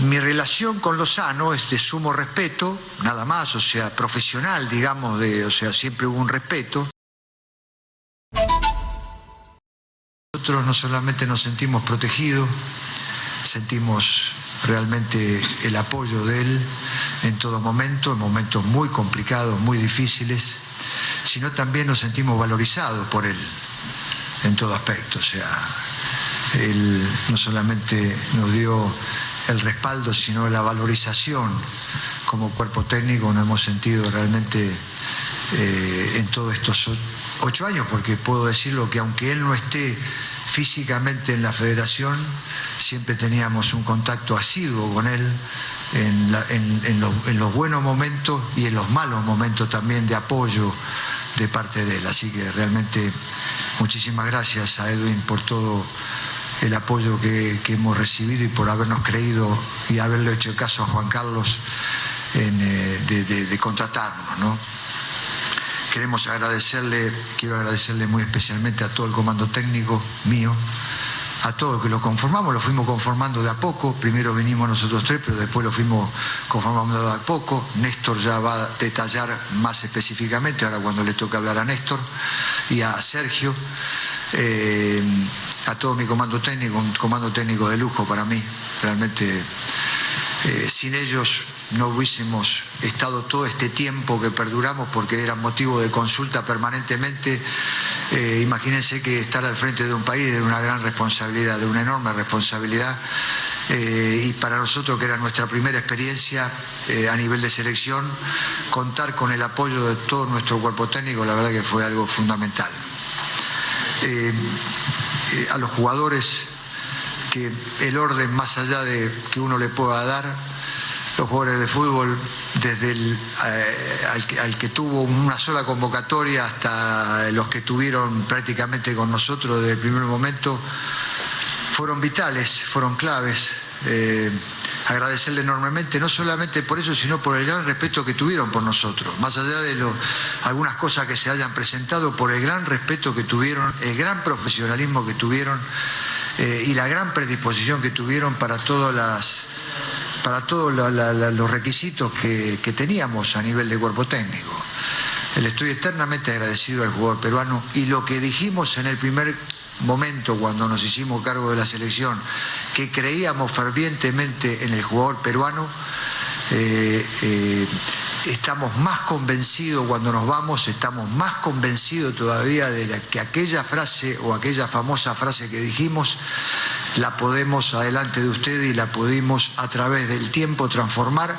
mi relación con Lozano es de sumo respeto, nada más, o sea, profesional, digamos, o sea, siempre hubo un respeto. Nosotros no solamente nos sentimos protegidos, sentimos realmente el apoyo de él en todo momento, en momentos muy complicados, muy difíciles, sino también nos sentimos valorizados por él en todo aspecto. O sea, él no solamente nos dio el respaldo, sino la valorización como cuerpo técnico. Nos hemos sentido realmente en todos estos 8 años, porque puedo decirlo que aunque él no esté físicamente en la federación, siempre teníamos un contacto asiduo con él en los buenos momentos y en los malos momentos también de apoyo de parte de él. Así que realmente muchísimas gracias a Edwin por todo el apoyo que hemos recibido y por habernos creído y haberle hecho caso a Juan Carlos de contratarnos, ¿no? Quiero agradecerle muy especialmente a todo el comando técnico mío, a todos que lo conformamos, lo fuimos conformando de a poco. Primero vinimos nosotros 3, pero después lo fuimos conformando de a poco. Néstor ya va a detallar más específicamente, ahora cuando le toca hablar a Néstor y a Sergio, a todo mi comando técnico, un comando técnico de lujo para mí. Realmente sin ellos no hubiésemos estado todo este tiempo que perduramos, porque era motivo de consulta permanentemente. Imagínense que estar al frente de un país es de una gran responsabilidad, de una enorme responsabilidad, y para nosotros, que era nuestra primera experiencia a nivel de selección, contar con el apoyo de todo nuestro cuerpo técnico, la verdad que fue algo fundamental. A los jugadores, que el orden más allá de que uno le pueda dar, los jugadores de fútbol, desde al que tuvo una sola convocatoria hasta los que tuvieron prácticamente con nosotros desde el primer momento, fueron vitales, fueron claves. Agradecerle enormemente, no solamente por eso, sino por el gran respeto que tuvieron por nosotros, más allá de algunas cosas que se hayan presentado, por el gran respeto que tuvieron, el gran profesionalismo que tuvieron y la gran predisposición que tuvieron para todos los requisitos que teníamos a nivel de cuerpo técnico. Le estoy eternamente agradecido al jugador peruano, y lo que dijimos en el primer momento cuando nos hicimos cargo de la selección, que creíamos fervientemente en el jugador peruano, estamos más convencidos cuando nos vamos, estamos más convencidos todavía de que aquella frase o aquella famosa frase que dijimos la podemos adelante de ustedes y la pudimos a través del tiempo transformar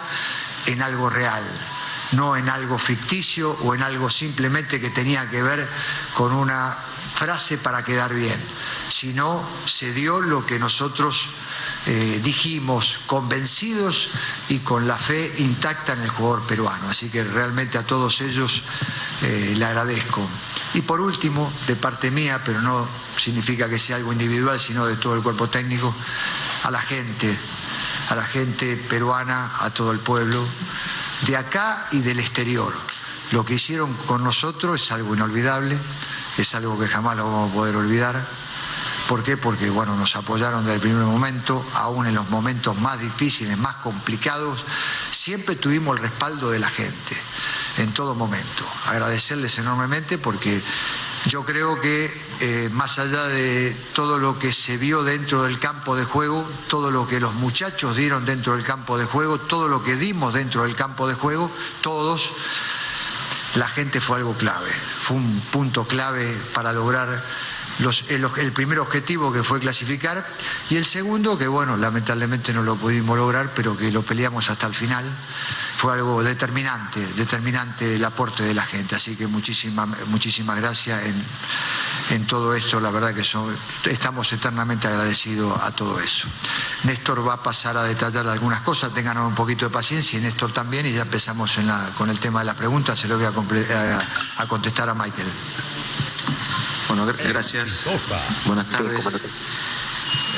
en algo real, no en algo ficticio o en algo simplemente que tenía que ver con una frase para quedar bien, sino se dio lo que nosotros dijimos, convencidos y con la fe intacta en el jugador peruano. Así que realmente a todos ellos le agradezco. Y por último, de parte mía, pero no significa que sea algo individual, sino de todo el cuerpo técnico, a la gente peruana, a todo el pueblo, de acá y del exterior. Lo que hicieron con nosotros es algo inolvidable, es algo que jamás lo vamos a poder olvidar. ¿Por qué? Porque bueno, nos apoyaron desde el primer momento, aún en los momentos más difíciles, más complicados, siempre tuvimos el respaldo de la gente, en todo momento. Agradecerles enormemente, porque yo creo que más allá de todo lo que se vio dentro del campo de juego, todo lo que los muchachos dieron dentro del campo de juego, todo lo que dimos dentro del campo de juego, todos, la gente fue algo clave, fue un punto clave para lograr el primer objetivo, que fue clasificar, y el segundo, que bueno, lamentablemente no lo pudimos lograr, pero que lo peleamos hasta el final. Fue algo determinante el aporte de la gente. Así que muchísimas gracias en todo esto. La verdad que estamos eternamente agradecidos a todo eso. Néstor va a pasar a detallar algunas cosas, tengan un poquito de paciencia, y Néstor también, y ya empezamos con el tema de las preguntas. Se lo voy a contestar a Michael. Bueno, gracias. Buenas tardes.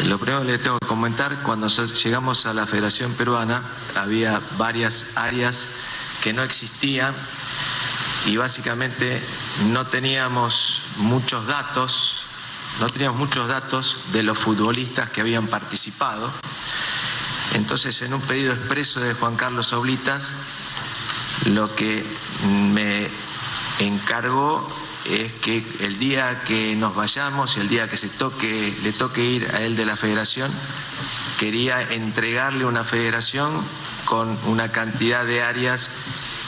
Lo primero que le tengo que comentar, cuando llegamos a la Federación Peruana había varias áreas que no existían y básicamente no teníamos muchos datos de los futbolistas que habían participado, Entonces, en un pedido expreso de Juan Carlos Oblitas, lo que me encargó es que el día que nos vayamos, el día que le toque ir a él de la federación, quería entregarle una federación con una cantidad de áreas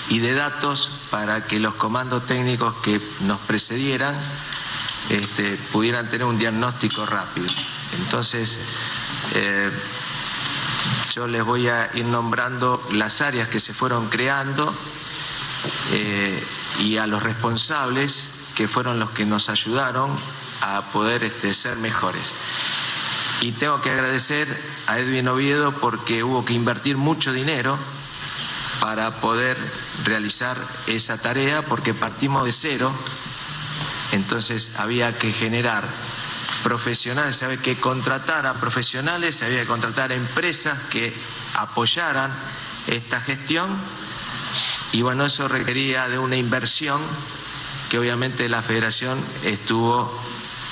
y de datos para que los comandos técnicos que nos precedieran pudieran tener un diagnóstico rápido. Entonces, yo les voy a ir nombrando las áreas que se fueron creando y a los responsables que fueron los que nos ayudaron a poder ser mejores. Y tengo que agradecer a Edwin Oviedo porque hubo que invertir mucho dinero para poder realizar esa tarea, porque partimos de cero. Entonces había que generar profesionales, había que contratar a profesionales, había que contratar a empresas que apoyaran esta gestión, y bueno, eso requería de una inversión que obviamente la federación estuvo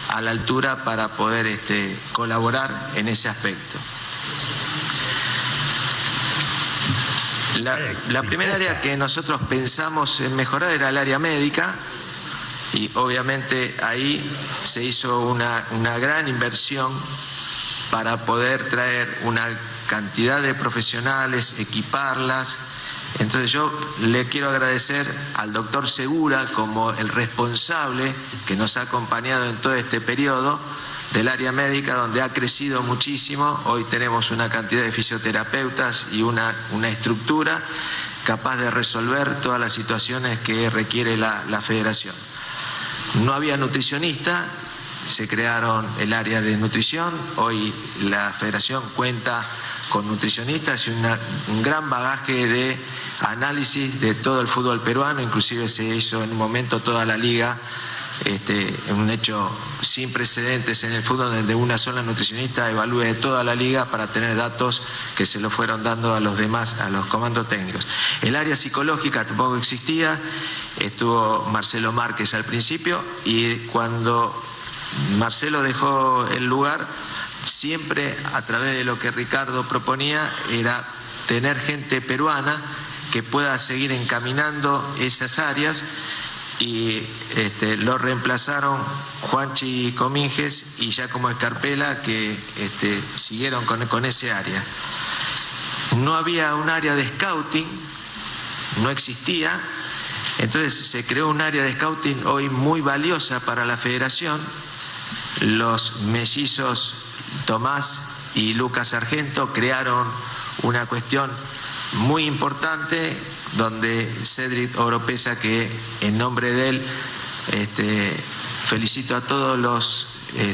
a la altura para poder colaborar en ese aspecto. La primera área que nosotros pensamos en mejorar era el área médica, y obviamente ahí se hizo una gran inversión para poder traer una cantidad de profesionales, equiparlas. Entonces yo le quiero agradecer al doctor Segura como el responsable que nos ha acompañado en todo este periodo del área médica, donde ha crecido muchísimo. Hoy tenemos una cantidad de fisioterapeutas y una estructura capaz de resolver todas las situaciones que requiere la federación. No había nutricionista, se crearon el área de nutrición. Hoy la federación cuenta con nutricionistas y un gran bagaje de análisis de todo el fútbol peruano. Inclusive se hizo en un momento toda la liga, un hecho sin precedentes en el fútbol, donde una sola nutricionista evalúe toda la liga para tener datos que se lo fueron dando a los demás, a los comandos técnicos. El área psicológica tampoco existía, estuvo Marcelo Márquez al principio, y cuando Marcelo dejó el lugar, siempre a través de lo que Ricardo proponía era tener gente peruana que pueda seguir encaminando esas áreas, y lo reemplazaron Juanchi Cominges y Giacomo Escarpela, que siguieron con ese área. No había un área de scouting, no existía. Entonces se creó un área de scouting hoy muy valiosa para la federación. Los mellizos Tomás y Lucas Sargento crearon una cuestión muy importante, donde Cedric Oropesa, que en nombre de él felicito a todos los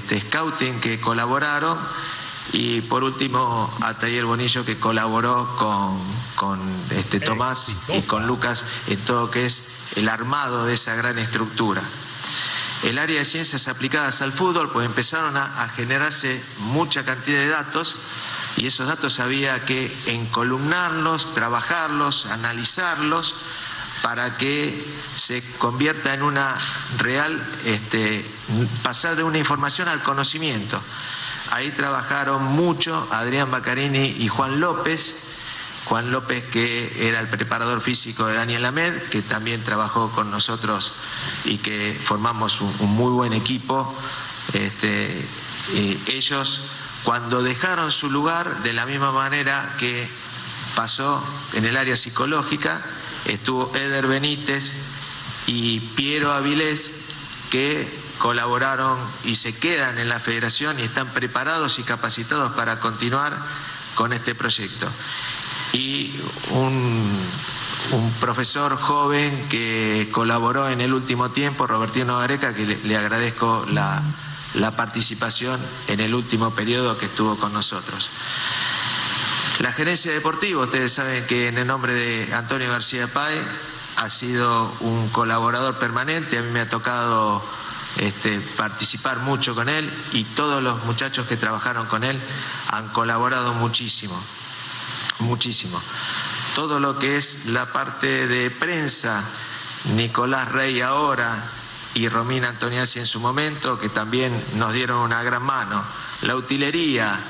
scouting que colaboraron, y por último a Taller Bonillo, que colaboró con Tomás y con Lucas en todo lo que es el armado de esa gran estructura. El área de ciencias aplicadas al fútbol, pues empezaron a generarse mucha cantidad de datos, y esos datos había que encolumnarlos, trabajarlos, analizarlos, para que se convierta en una real, pasar de una información al conocimiento. Ahí trabajaron mucho Adrián Baccarini y Juan López, que era el preparador físico de Daniel Lamed, que también trabajó con nosotros y que formamos un muy buen equipo. Ellos, cuando dejaron su lugar, de la misma manera que pasó en el área psicológica, estuvo Eder Benítez y Piero Avilés, que colaboraron y se quedan en la federación y están preparados y capacitados para continuar con este proyecto. Y un profesor joven que colaboró en el último tiempo, Robertino Gareca, que le agradezco la participación en el último periodo que estuvo con nosotros. La gerencia deportiva, ustedes saben que en el nombre de Antonio García Páez ha sido un colaborador permanente. A mí me ha tocado participar mucho con él, y todos los muchachos que trabajaron con él han colaborado muchísimo. Todo lo que es la parte de prensa, Nicolás Rey ahora y Romina Antoniazzi en su momento, que también nos dieron una gran mano. La utilería,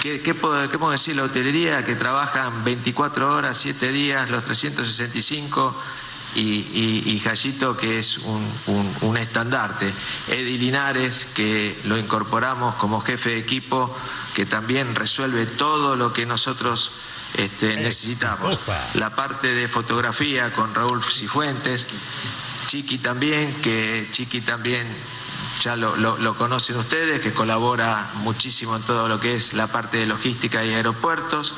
¿Qué podemos decir? La hotelería, que trabajan 24 horas, 7 días, los 365, y Jayito, que es un estandarte. Eddie Linares, que lo incorporamos como jefe de equipo, que también resuelve todo lo que nosotros necesitamos. La parte de fotografía con Raúl Cifuentes. Chiqui también, ya lo conocen ustedes, que colabora muchísimo en todo lo que es la parte de logística y aeropuertos.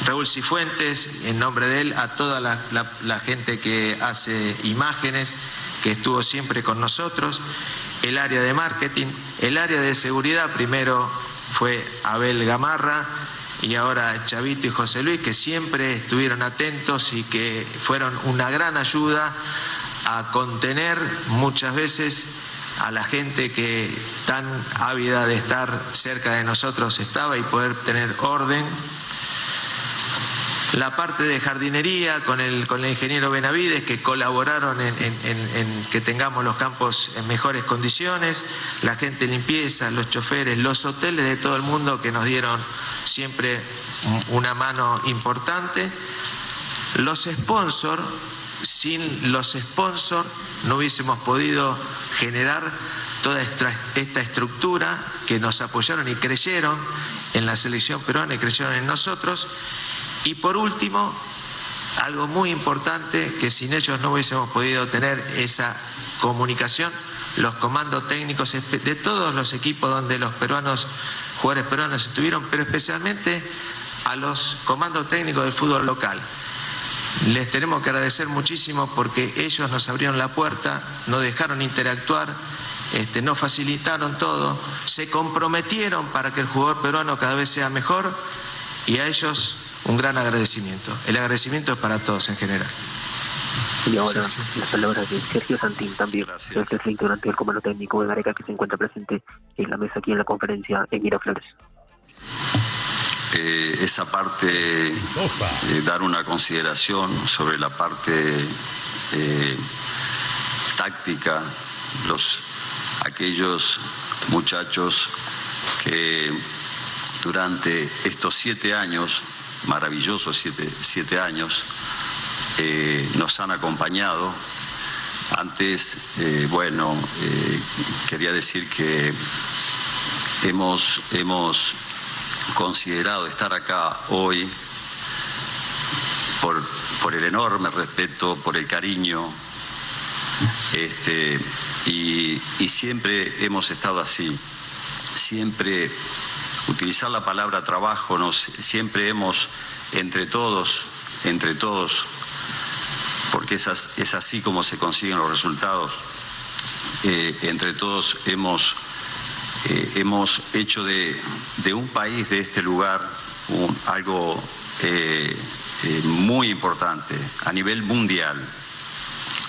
Raúl Cifuentes, en nombre de él, a toda la gente que hace imágenes, que estuvo siempre con nosotros. El área de marketing, el área de seguridad, primero fue Abel Gamarra y ahora Chavito y José Luis, que siempre estuvieron atentos y que fueron una gran ayuda a contener muchas veces a la gente que tan ávida de estar cerca de nosotros estaba y poder tener orden. La parte de jardinería con el ingeniero Benavides, que colaboraron en que tengamos los campos en mejores condiciones, la gente de limpieza, los choferes, los hoteles de todo el mundo, que nos dieron siempre una mano importante. Los sponsors, sin los sponsors no hubiésemos podido generar toda esta estructura, que nos apoyaron y creyeron en la selección peruana y creyeron en nosotros. Y por último, algo muy importante, que sin ellos no hubiésemos podido tener esa comunicación, los comandos técnicos de todos los equipos donde los jugadores peruanos estuvieron, pero especialmente a los comandos técnicos del fútbol local. Les tenemos que agradecer muchísimo, porque ellos nos abrieron la puerta, nos dejaron interactuar, nos facilitaron todo, se comprometieron para que el jugador peruano cada vez sea mejor, y a ellos un gran agradecimiento. El agradecimiento es para todos en general. Y ahora las palabras de Sergio Santín, también el jefe integrante del comando técnico de Gareca, que se encuentra presente en la mesa aquí en la conferencia en Miraflores. Esa parte, dar una consideración sobre la parte táctica, aquellos muchachos que durante estos 7 años, maravillosos 7 años, nos han acompañado. Antes, quería decir que hemos considerado estar acá hoy por el enorme respeto, por el cariño, y siempre hemos estado así. Siempre utilizar la palabra trabajo, siempre hemos entre todos, porque es así como se consiguen los resultados. Entre todos hemos hecho de un país, de este lugar, algo muy importante a nivel mundial.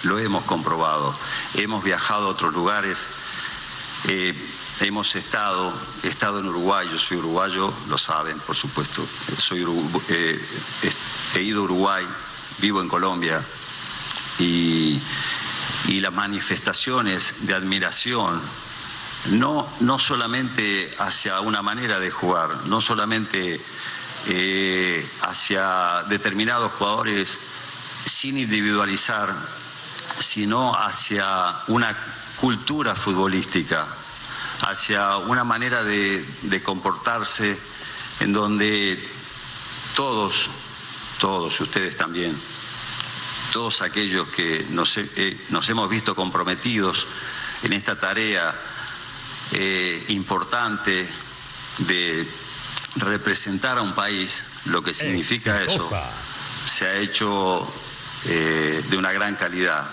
Lo hemos comprobado. Hemos viajado a otros lugares. Hemos estado en Uruguay. Yo soy uruguayo, lo saben, por supuesto. He ido a Uruguay, vivo en Colombia, y las manifestaciones de admiración, no solamente hacia una manera de jugar, no solamente hacia determinados jugadores sin individualizar, sino hacia una cultura futbolística, hacia una manera de comportarse en donde todos, ustedes también, todos aquellos que nos hemos visto comprometidos en esta tarea importante de representar a un país, lo que significa eso, se ha hecho de una gran calidad.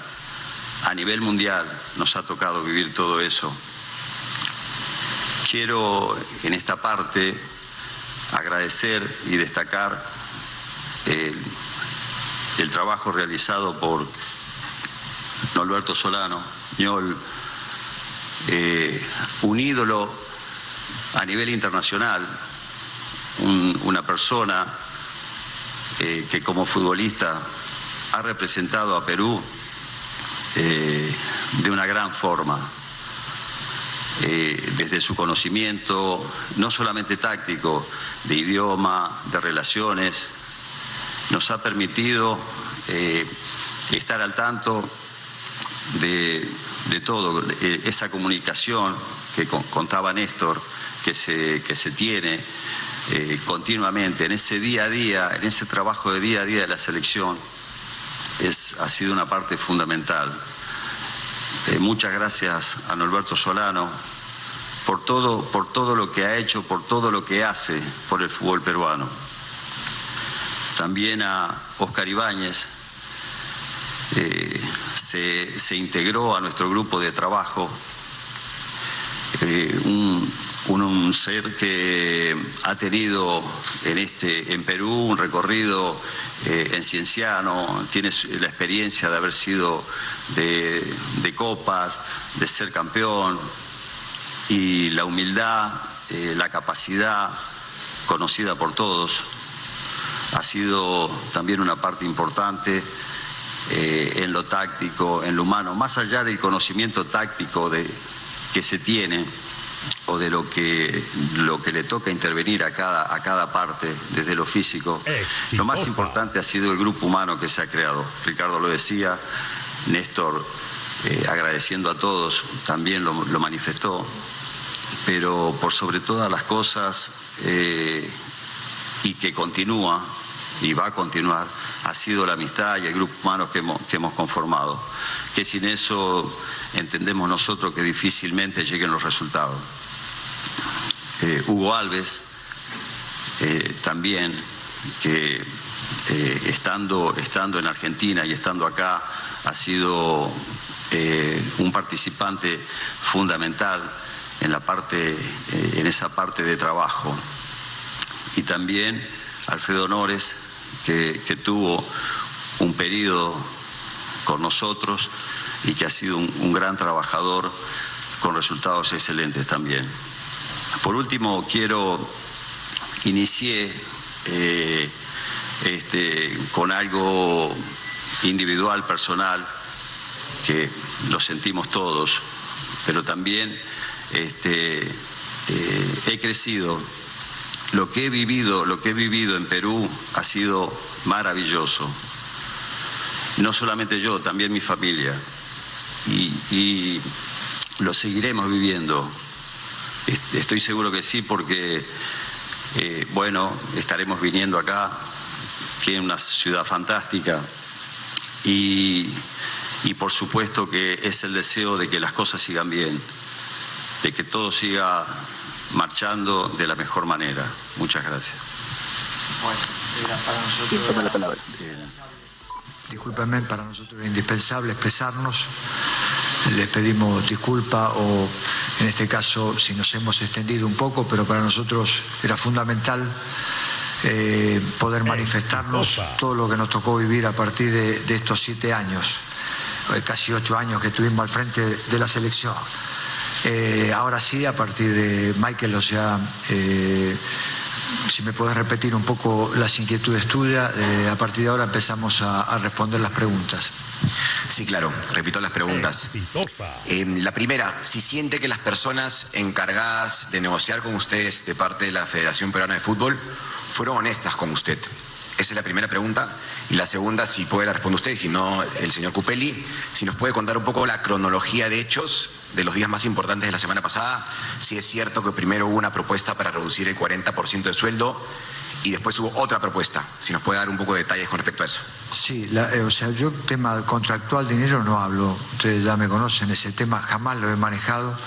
A nivel mundial nos ha tocado vivir todo eso. Quiero en esta parte agradecer y destacar el trabajo realizado por Norberto Solano, Ñol, un ídolo a nivel internacional, una persona que como futbolista ha representado a Perú de una gran forma. desde su conocimiento, no solamente táctico, de idioma, de relaciones, nos ha permitido estar al tanto de todo, esa comunicación que contaba Néstor, que se tiene continuamente en ese día a día, en ese trabajo de día a día de la selección, ha sido una parte fundamental. Muchas gracias a Norberto Solano por todo lo que ha hecho, por todo lo que hace por el fútbol peruano. También a Oscar Ibáñez, se integró a nuestro grupo de trabajo, un ser que ha tenido en Perú un recorrido en Cienciano, tiene la experiencia de haber sido de copas, de ser campeón, y la humildad, la capacidad conocida por todos, ha sido también una parte importante en lo táctico, en lo humano, más allá del conocimiento táctico que se tiene o de lo que le toca intervenir a cada parte desde lo físico. Lo más importante ha sido el grupo humano que se ha creado. Ricardo lo decía, Néstor agradeciendo a todos también lo manifestó, pero por sobre todas las cosas y que continúa y va a continuar, ha sido la amistad y el grupo humano que hemos conformado, que sin eso entendemos nosotros que difícilmente lleguen los resultados. Hugo Alves, también, que estando en Argentina y estando acá, ha sido un participante fundamental en esa parte de trabajo. Y también Alfredo Nores, que tuvo un periodo con nosotros y que ha sido un gran trabajador con resultados excelentes también. Por último, inicié con algo individual, personal, que lo sentimos todos, pero también he crecido. Lo que he vivido en Perú ha sido maravilloso. No solamente yo, también mi familia. Y lo seguiremos viviendo. Estoy seguro que sí, porque, estaremos viniendo acá, que es una ciudad fantástica. Y por supuesto que es el deseo de que las cosas sigan bien, de que todo siga marchando de la mejor manera. Muchas gracias. Para nosotros, discúlpenme, para nosotros es indispensable expresarnos. Les pedimos disculpa o, en este caso, si nos hemos extendido un poco, pero para nosotros era fundamental poder manifestarnos todo lo que nos tocó vivir a partir de estos 7 años, casi 8 años que estuvimos al frente de la selección. Ahora sí, a partir de Michael, si me podés repetir un poco las inquietudes tuyas, a partir de ahora empezamos a responder las preguntas. Sí, claro, repito las preguntas. La primera, si siente que las personas encargadas de negociar con ustedes de parte de la Federación Peruana de Fútbol fueron honestas con usted. Esa es la primera pregunta. Y la segunda, si puede la responde usted, y si no, el señor Cupelli, si nos puede contar un poco la cronología de hechos de los días más importantes de la semana pasada, si es cierto que primero hubo una propuesta para reducir el 40% de sueldo y después hubo otra propuesta, si nos puede dar un poco de detalles con respecto a eso. Sí, yo tema contractual, dinero no hablo, ustedes ya me conocen, ese tema jamás lo he manejado,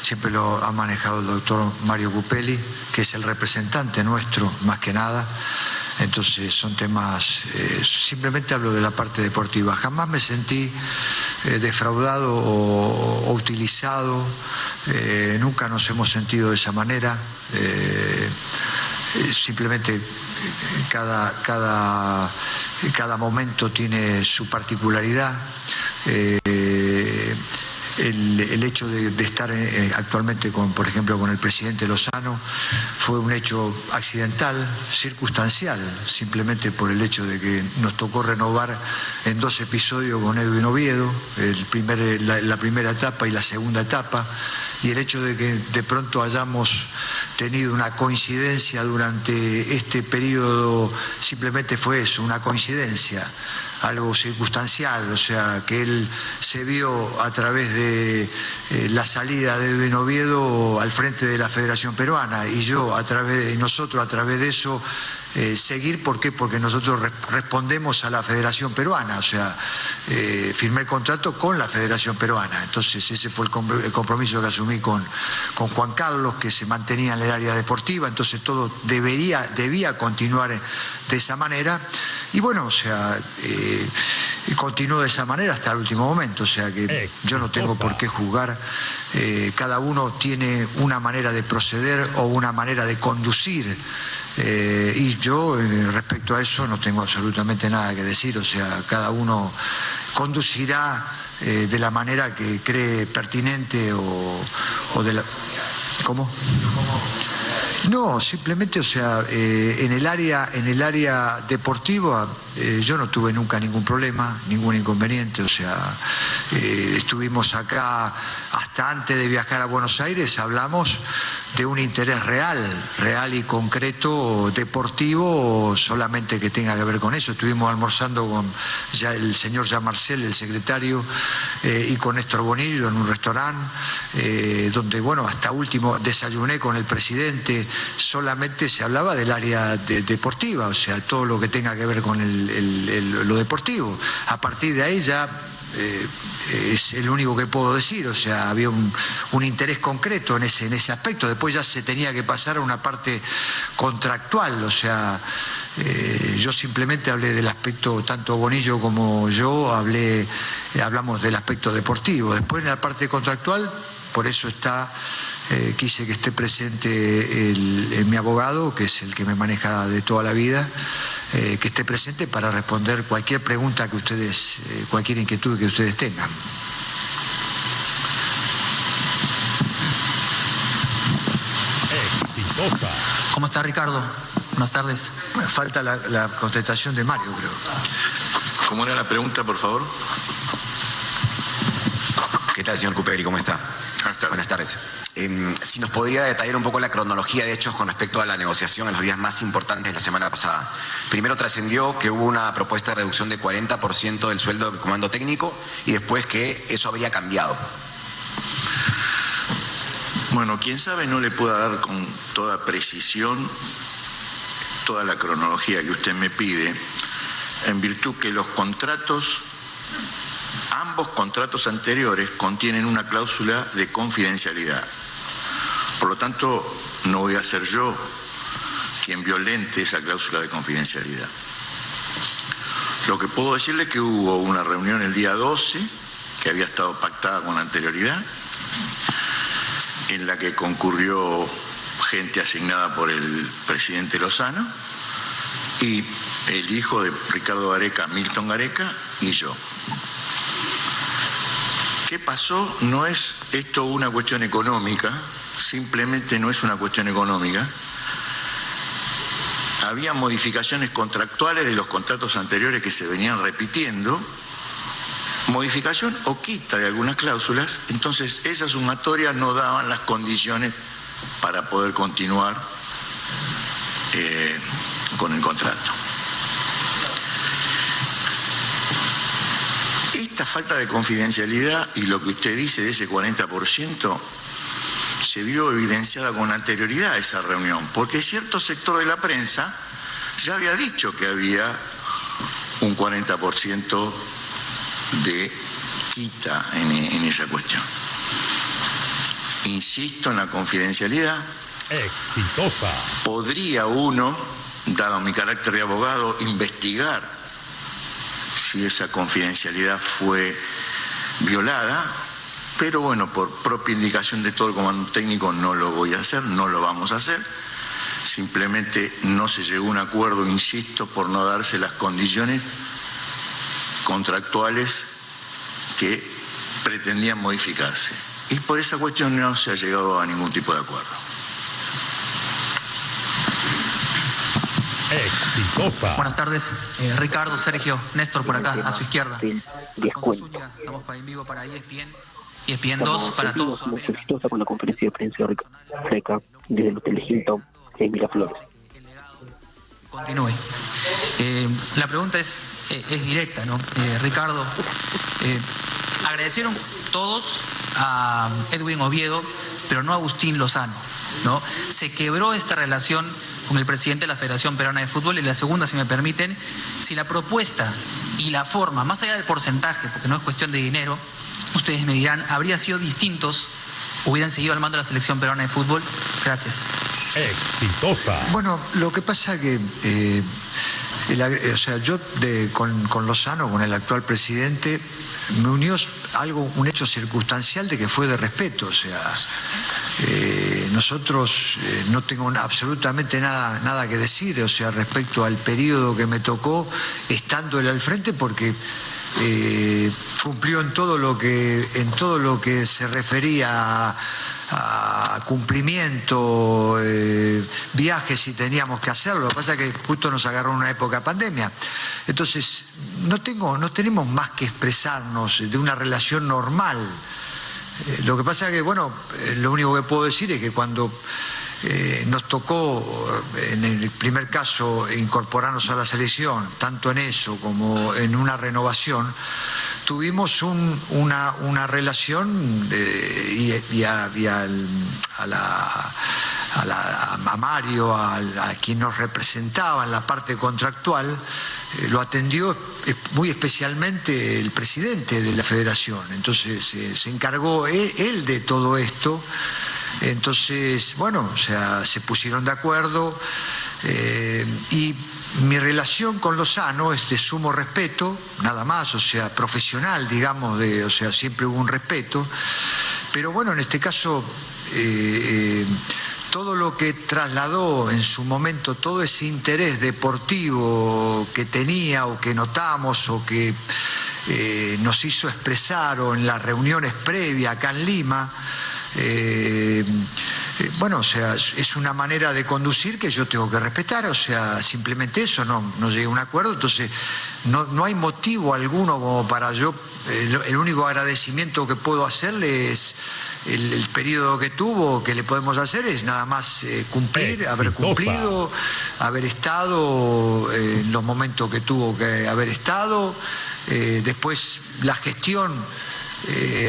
siempre lo ha manejado el doctor Mario Cupelli, que es el representante nuestro más que nada. Entonces son temas, simplemente hablo de la parte deportiva. Jamás me sentí defraudado o utilizado, nunca nos hemos sentido de esa manera. Simplemente cada momento tiene su particularidad. El hecho de estar actualmente por ejemplo con el presidente Lozano fue un hecho accidental, circunstancial, simplemente por el hecho de que nos tocó renovar en 2 episodios con Edwin Oviedo, la primera etapa y la segunda etapa, y el hecho de que de pronto hayamos tenido una coincidencia durante este periodo simplemente fue eso, una coincidencia, algo circunstancial, o sea, que él se vio a través de la salida de Edwin Oviedo al frente de la Federación Peruana, y nosotros a través de eso seguir. ¿Por qué? Porque nosotros respondemos a la Federación Peruana, o sea, firmé el contrato con la Federación Peruana. Entonces ese fue el compromiso que asumí con Juan Carlos, que se mantenía en el área deportiva, entonces todo debía continuar de esa manera, y bueno, o sea, continuó de esa manera hasta el último momento, o sea que yo no tengo por qué juzgar, cada uno tiene una manera de proceder o una manera de conducir. Y yo respecto a eso no tengo absolutamente nada que decir, o sea, cada uno conducirá de la manera que cree pertinente o de la... ¿Cómo? No, simplemente, o sea, en el área deportiva yo no tuve nunca ningún problema, ningún inconveniente, o sea, estuvimos acá hasta antes de viajar a Buenos Aires, hablamos de un interés real y concreto, deportivo, solamente que tenga que ver con eso. Estuvimos almorzando con el señor Jean Marcel, el secretario, y con Néstor Bonillo en un restaurante, donde, bueno, hasta último desayuné con el presidente. Solamente se hablaba del área deportiva, o sea, todo lo que tenga que ver con lo deportivo. A partir de ahí ya es el único que puedo decir, o sea, había un interés concreto en ese aspecto. Después ya se tenía que pasar a una parte contractual, o sea, yo simplemente hablé del aspecto, tanto Bonillo como yo hablamos del aspecto deportivo. Después en la parte contractual, por eso quise que esté presente mi abogado, que es el que me maneja de toda la vida, que esté presente para responder cualquier pregunta que ustedes, cualquier inquietud que ustedes tengan. Exitosa. ¿Cómo está, Ricardo? Buenas tardes. Bueno, falta la contestación de Mario, creo. ¿Cómo era la pregunta, por favor? ¿Qué tal, señor Cuperi? ¿Cómo está? Buenas tardes. Si nos podría detallar un poco la cronología de hechos con respecto a la negociación en los días más importantes de la semana pasada. Primero trascendió que hubo una propuesta de reducción de 40% del sueldo del comando técnico, y después que eso habría cambiado. Bueno, quién sabe, no le pueda dar con toda precisión toda la cronología que usted me pide, en virtud que los contratos, ambos contratos anteriores, contienen una cláusula de confidencialidad. Por lo tanto, no voy a ser yo quien violente esa cláusula de confidencialidad. Lo que puedo decirle es que hubo una reunión el día 12, que había estado pactada con anterioridad, en la que concurrió gente asignada por el presidente Lozano y el hijo de Ricardo Gareca, Milton Gareca, y yo. ¿Qué pasó? No es esto una cuestión económica, simplemente no es una cuestión económica. Había modificaciones contractuales de los contratos anteriores que se venían repitiendo, modificación o quita de algunas cláusulas, entonces esa sumatoria no daban las condiciones para poder continuar con el contrato. Esta falta de confidencialidad y lo que usted dice de ese 40% se vio evidenciada con anterioridad a esa reunión, porque cierto sector de la prensa ya había dicho que había un 40% de quita en esa cuestión. Insisto en la confidencialidad. Exitosa. Podría uno, dado mi carácter de abogado, investigar si esa confidencialidad fue violada, pero bueno, por propia indicación de todo el comando técnico no lo voy a hacer, no lo vamos a hacer. Simplemente no se llegó a un acuerdo, insisto, por no darse las condiciones contractuales que pretendían modificarse. Y por esa cuestión no se ha llegado a ningún tipo de acuerdo. Exitosa. Buenas tardes, Ricardo, Sergio, Néstor por acá, a su izquierda. Descuento. Estamos en vivo para ESPN. ESPN2 para todos. Estamos exitosa con la conferencia de prensa Freca desde el Hotel Hilton en Miraflores. Continúe. La pregunta es directa, ¿no? Ricardo, agradecieron todos a Edwin Oviedo, pero no a Agustín Lozano, ¿no? Se quebró esta relación con el presidente de la Federación Peruana de Fútbol. Y la segunda, si me permiten, si la propuesta y la forma, más allá del porcentaje, porque no es cuestión de dinero, ustedes me dirán, ¿habrían sido distintos? ¿Hubieran seguido al mando de la Selección Peruana de Fútbol? Gracias. Exitosa. Bueno, lo que pasa que yo con Lozano, con el actual presidente, me unió un hecho circunstancial de que fue de respeto. O sea, nosotros no tengo absolutamente nada que decir, o sea, respecto al periodo que me tocó estando él al frente, porque cumplió en todo lo que se refería a cumplimiento, viajes si teníamos que hacerlo. Lo que pasa es que justo nos agarró en una época de pandemia. Entonces, no tenemos más que expresarnos de una relación normal. Lo que pasa es que, bueno, lo único que puedo decir es que cuando nos tocó, en el primer caso, incorporarnos a la selección, tanto en eso como en una renovación, tuvimos una relación a Mario, a quien nos representaba en la parte contractual, lo atendió muy especialmente el presidente de la federación. Entonces se encargó él de todo esto. Entonces, bueno, o sea, se pusieron de acuerdo, y mi relación con Lozano es de sumo respeto, nada más, o sea, profesional, digamos, o sea, siempre hubo un respeto, pero bueno, en este caso, todo lo que trasladó en su momento, todo ese interés deportivo que tenía o que notamos o que nos hizo expresar o en las reuniones previas acá en Lima, bueno, o sea, es una manera de conducir que yo tengo que respetar, o sea, simplemente eso, no llegué a un acuerdo, entonces no hay motivo alguno como para yo, el único agradecimiento que puedo hacerle es el periodo que tuvo, que le podemos hacer es nada más cumplir, haber cumplido, haber estado en los momentos que tuvo que haber estado, después la gestión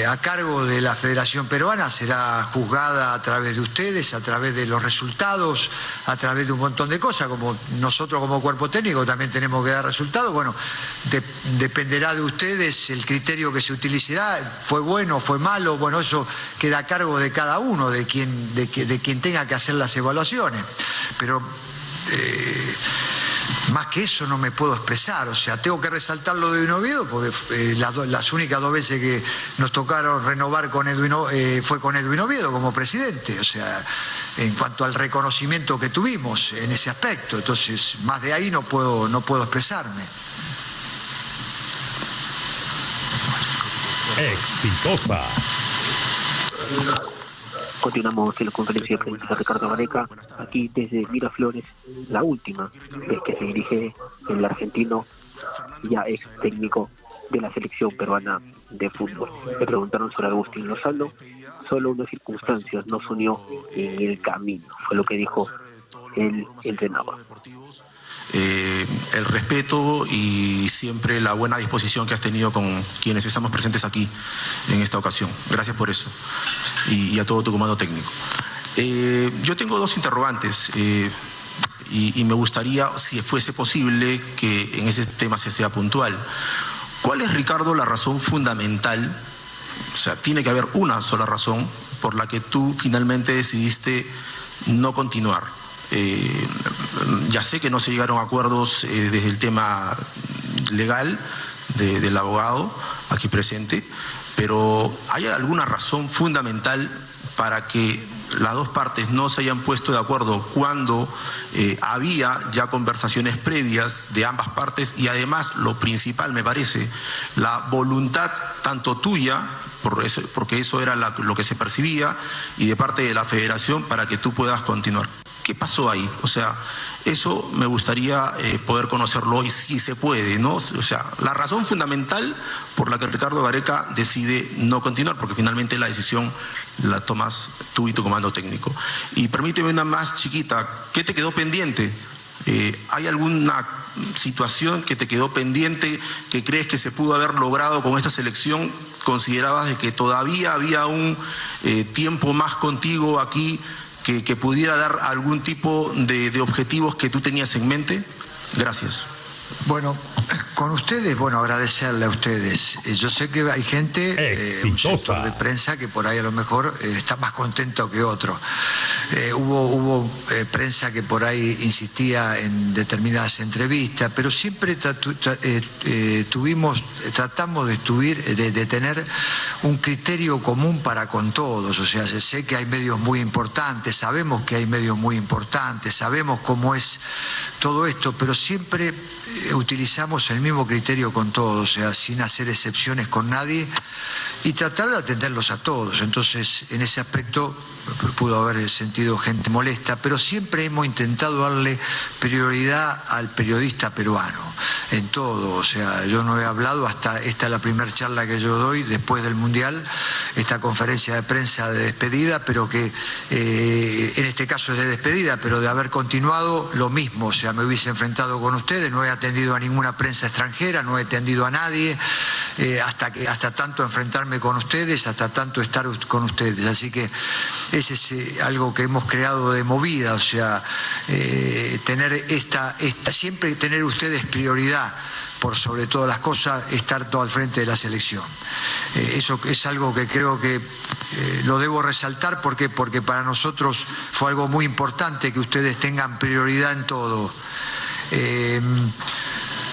a cargo de la Federación Peruana será juzgada a través de ustedes, a través de los resultados, a través de un montón de cosas, como nosotros como cuerpo técnico también tenemos que dar resultados. Bueno, dependerá de ustedes el criterio que se utilizará, fue bueno, fue malo, bueno, eso queda a cargo de cada uno, de quien tenga que hacer las evaluaciones, pero más que eso no me puedo expresar, o sea, tengo que resaltar lo de Edwin Oviedo porque las únicas 2 veces que nos tocaron renovar con fue con Edwin Oviedo como presidente, o sea, en cuanto al reconocimiento que tuvimos en ese aspecto, entonces más de ahí no puedo expresarme. Exitosa. Continuamos en la conferencia de prensa de Ricardo Gareca, aquí desde Miraflores, la última vez que se dirige el argentino, ya ex técnico de la selección peruana de fútbol. Le preguntaron sobre Agustín Lozano, solo una circunstancia nos unió en el camino, fue lo que dijo el entrenador. El respeto y siempre la buena disposición que has tenido con quienes estamos presentes aquí en esta ocasión. Gracias por eso y a todo tu comando técnico. Yo tengo 2 interrogantes y me gustaría, si fuese posible, que en ese tema se sea puntual. ¿Cuál es, Ricardo, la razón fundamental? O sea, tiene que haber una sola razón por la que tú finalmente decidiste no continuar. Ya sé que no se llegaron a acuerdos desde el tema legal del abogado aquí presente, pero ¿hay alguna razón fundamental para que las 2 partes no se hayan puesto de acuerdo cuando había ya conversaciones previas de ambas partes y además, lo principal me parece, la voluntad tanto tuya, porque eso era lo que se percibía, y de parte de la federación para que tú puedas continuar? ¿Qué pasó ahí? O sea, Eso me gustaría poder conocerlo y si se puede, ¿no? O sea, la razón fundamental por la que Ricardo Gareca decide no continuar, porque finalmente la decisión la tomas tú y tu comando técnico. Y permíteme una más chiquita, ¿qué te quedó pendiente? ¿Hay alguna situación que te quedó pendiente que crees que se pudo haber logrado con esta selección? ¿Considerabas de que todavía había un tiempo más contigo aquí que pudiera dar algún tipo de objetivos que tú tenías en mente? Gracias. Bueno, con ustedes, agradecerle a ustedes. Yo sé que hay gente, un sector de prensa que por ahí a lo mejor está más contento que otro. Hubo prensa que por ahí insistía en determinadas entrevistas, pero siempre tratamos de tener un criterio común para con todos. O sea, sé que hay medios muy importantes, sabemos que hay medios muy importantes, sabemos cómo es todo esto, pero siempre utilizamos el mismo criterio con todos, o sea, sin hacer excepciones con nadie y tratar de atenderlos a todos. Entonces, en ese aspecto pudo haber sentido gente molesta, pero siempre hemos intentado darle prioridad al periodista peruano en todo. O sea, yo no he hablado esta es la primera charla que yo doy después del Mundial, esta conferencia de prensa de despedida, pero que en este caso es de despedida, pero de haber continuado lo mismo. O sea, me hubiese enfrentado con ustedes, no he atendido a ninguna prensa extranjera, no he atendido a nadie, hasta tanto enfrentarme con ustedes, hasta tanto estar con ustedes. Así que ese es algo que hemos creado de movida, o sea, tener siempre tener ustedes prioridad por sobre todas las cosas, estar todo al frente de la selección. Eso es algo que creo que lo debo resaltar porque para nosotros fue algo muy importante que ustedes tengan prioridad en todo.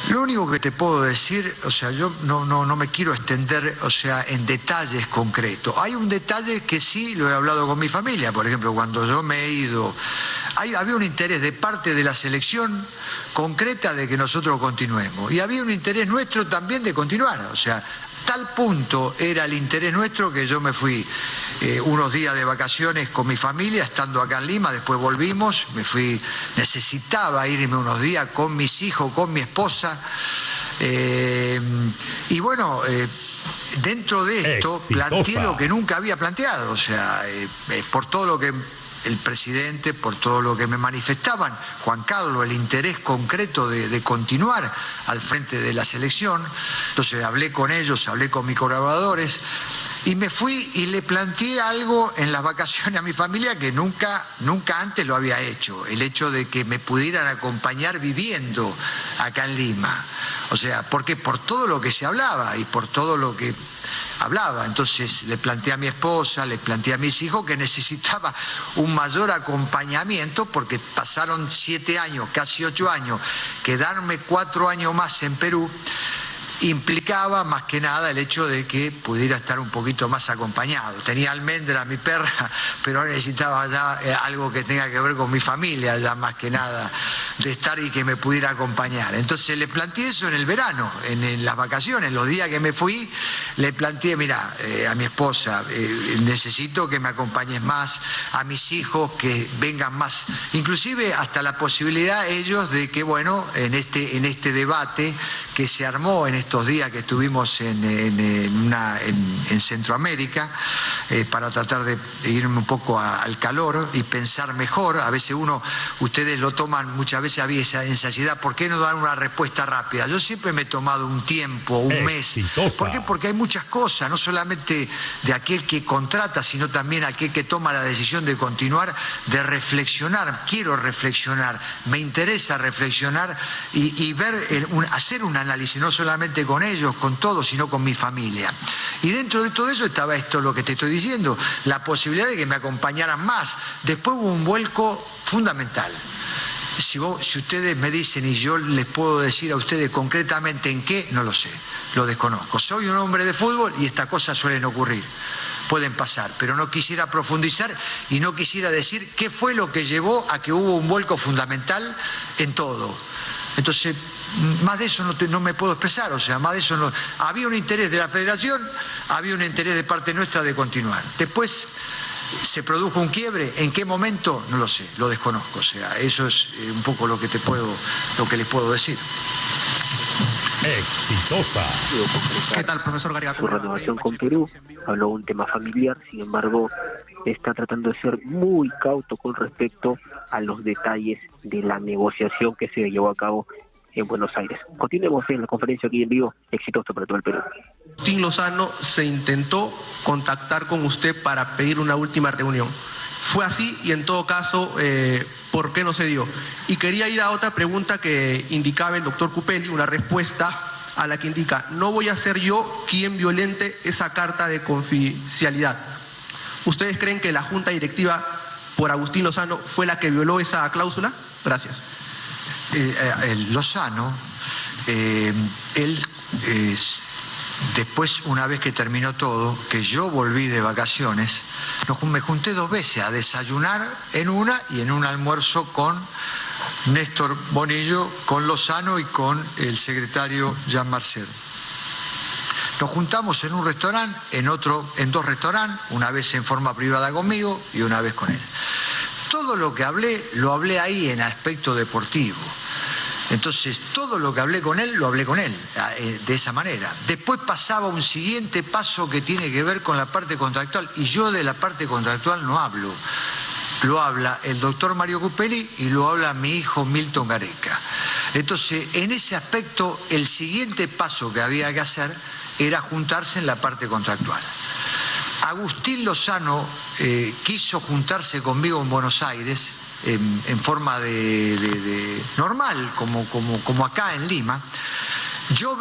Lo único que te puedo decir, o sea, yo no me quiero extender, o sea, en detalles concretos. Hay un detalle que sí lo he hablado con mi familia, por ejemplo, cuando yo me he ido, había un interés de parte de la selección concreta de que nosotros continuemos y había un interés nuestro también de continuar, o sea, tal punto era el interés nuestro que yo me fui unos días de vacaciones con mi familia, estando acá en Lima, después volvimos, necesitaba irme unos días con mis hijos, con mi esposa, y bueno, dentro de esto planteé lo que nunca había planteado, o sea, por todo lo que el presidente, por todo lo que me manifestaban, Juan Carlos, el interés concreto de continuar al frente de la selección. Entonces hablé con ellos, hablé con mis colaboradores y me fui y le planteé algo en las vacaciones a mi familia que nunca antes lo había hecho, el hecho de que me pudieran acompañar viviendo acá en Lima. O sea, porque por todo lo que se hablaba y por todo lo que hablaba, entonces le planteé a mi esposa, le planteé a mis hijos que necesitaba un mayor acompañamiento porque pasaron 7 años, casi 8 años, quedarme 4 años más en Perú implicaba más que nada el hecho de que pudiera estar un poquito más acompañado. Tenía Almendra, mi perra, pero necesitaba ya algo que tenga que ver con mi familia, ya más que nada, de estar y que me pudiera acompañar. Entonces le planteé eso en el verano, en las vacaciones, los días que me fui, le planteé, mira, a mi esposa, necesito que me acompañes más, a mis hijos que vengan más, inclusive hasta la posibilidad ellos de que, bueno, en este debate que se armó en estos días que estuvimos en Centroamérica, para tratar de irme un poco al calor y pensar mejor. A veces ustedes lo toman, muchas veces había esa ansiedad, ¿por qué no dar una respuesta rápida? Yo siempre me he tomado un tiempo, un mes. ¿Por qué? Porque hay muchas cosas, no solamente de aquel que contrata, sino también aquel que toma la decisión de continuar, de reflexionar. Quiero reflexionar, me interesa reflexionar y ver, hacer un análisis, no solamente con ellos, con todos, sino con mi familia. Y dentro de todo eso estaba esto, lo que te estoy diciendo, la posibilidad de que me acompañaran más. Después hubo un vuelco fundamental. Si ustedes me dicen y yo les puedo decir a ustedes concretamente en qué, no lo sé, lo desconozco. Soy un hombre de fútbol y estas cosas suelen ocurrir, pueden pasar, pero no quisiera profundizar y no quisiera decir qué fue lo que llevó a que hubo un vuelco fundamental en todo. Entonces, más de eso no me puedo expresar, o sea, más de eso no. Había un interés de la Federación, había un interés de parte nuestra de continuar. Después, ¿Se produjo un quiebre? ¿En qué momento? No lo sé, lo desconozco. O sea, eso es un poco lo que les puedo decir. Exitosa. ¿Qué tal, profesor Garriga? Su renovación con Perú, habló de un tema familiar, sin embargo, está tratando de ser muy cauto con respecto a los detalles de la negociación que se llevó a cabo en Buenos Aires. Continuemos en la conferencia aquí en vivo, exitosa para todo el Perú. Agustín Lozano se intentó contactar con usted para pedir una última reunión. Fue así y en todo caso, ¿por qué no se dio? Y quería ir a otra pregunta que indicaba el doctor Cupelli, una respuesta a la que indica: no voy a ser yo quien violente esa carta de confidencialidad. ¿Ustedes creen que la junta directiva por Agustín Lozano fue la que violó esa cláusula? Gracias. Lozano, él después, una vez que terminó todo, que yo volví de vacaciones, me junté 2 veces a desayunar en una y en un almuerzo con Néstor Bonillo, con Lozano y con el secretario Jean Marcel. Nos juntamos en un restaurante, en 2 restaurantes, una vez en forma privada conmigo y una vez con él. Todo lo que hablé, lo hablé ahí en aspecto deportivo. Entonces, todo lo que hablé con él, lo hablé con él, de esa manera. Después pasaba un siguiente paso que tiene que ver con la parte contractual, y yo de la parte contractual no hablo. Lo habla el doctor Mario Cupelli y lo habla mi hijo Milton Gareca. Entonces, en ese aspecto, el siguiente paso que había que hacer era juntarse en la parte contractual. Agustín Lozano quiso juntarse conmigo en Buenos Aires en forma de normal, como acá en Lima. Yo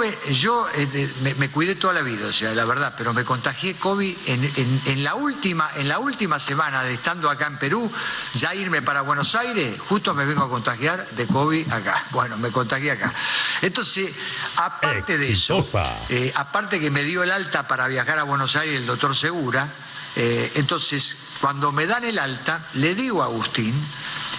me cuidé toda la vida, o sea, la verdad, pero me contagié COVID en la última semana de estando acá en Perú, ya irme para Buenos Aires, justo me vengo a contagiar de COVID acá. Bueno, me contagié acá. Entonces, aparte de eso, aparte que me dio el alta para viajar a Buenos Aires el doctor Segura, entonces, cuando me dan el alta, le digo a Agustín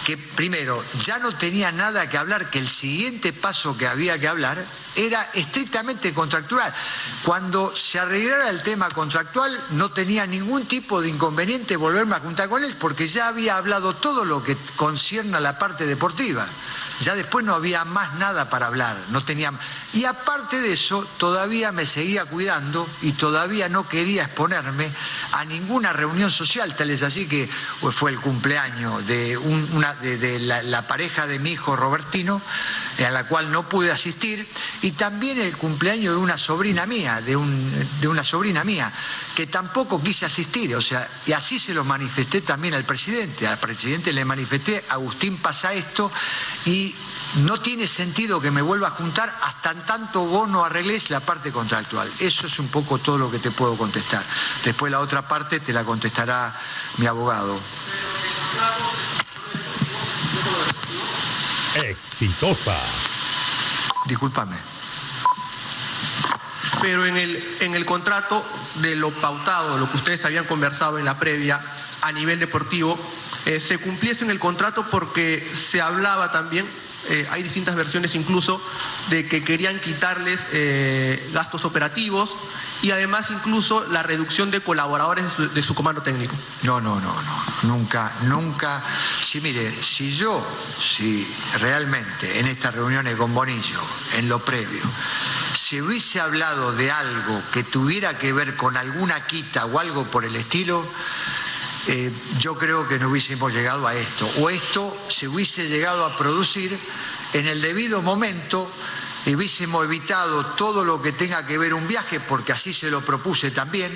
que primero ya no tenía nada que hablar, que el siguiente paso que había que hablar era estrictamente contractual. Cuando se arreglara el tema contractual no tenía ningún tipo de inconveniente volverme a juntar con él, porque ya había hablado todo lo que concierne a la parte deportiva. Ya después no había más nada para hablar, no tenía. Y aparte de eso, todavía me seguía cuidando y todavía no quería exponerme a ninguna reunión social, tal es así que fue el cumpleaños de la pareja de mi hijo Robertino, a la cual no pude asistir, y también el cumpleaños de una sobrina mía, de una sobrina mía, que tampoco quise asistir, o sea, y así se lo manifesté también al presidente le manifesté: Agustín, pasa esto y no tiene sentido que me vuelva a juntar hasta en tanto vos no arregles la parte contractual. Eso es un poco todo lo que te puedo contestar. Después la otra parte te la contestará mi abogado. Exitosa. Discúlpame. Pero en el contrato de lo pautado, lo que ustedes habían conversado en la previa a nivel deportivo, se cumpliese en el contrato porque se hablaba también, hay distintas versiones incluso, de que querían quitarles gastos operativos y además incluso la reducción de colaboradores de su comando técnico. No, nunca. Sí, mire, si realmente en estas reuniones con Bonillo, en lo previo, si hubiese hablado de algo que tuviera que ver con alguna quita o algo por el estilo, yo creo que no hubiésemos llegado a esto, o esto se hubiese llegado a producir en el debido momento, y hubiésemos evitado todo lo que tenga que ver un viaje, porque así se lo propuse también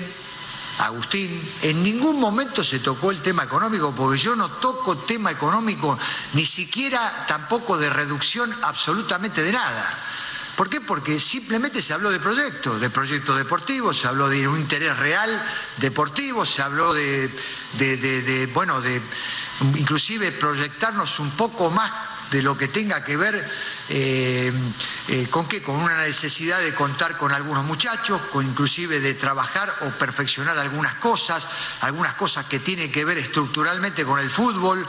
a Agustín. En ningún momento se tocó el tema económico, porque yo no toco tema económico, ni siquiera tampoco de reducción absolutamente de nada. ¿Por qué? Porque simplemente se habló de proyectos deportivos, se habló de un interés real deportivo, se habló de inclusive proyectarnos un poco más de lo que tenga que ver con una necesidad de contar con algunos muchachos, con inclusive de trabajar o perfeccionar algunas cosas que tienen que ver estructuralmente con el fútbol,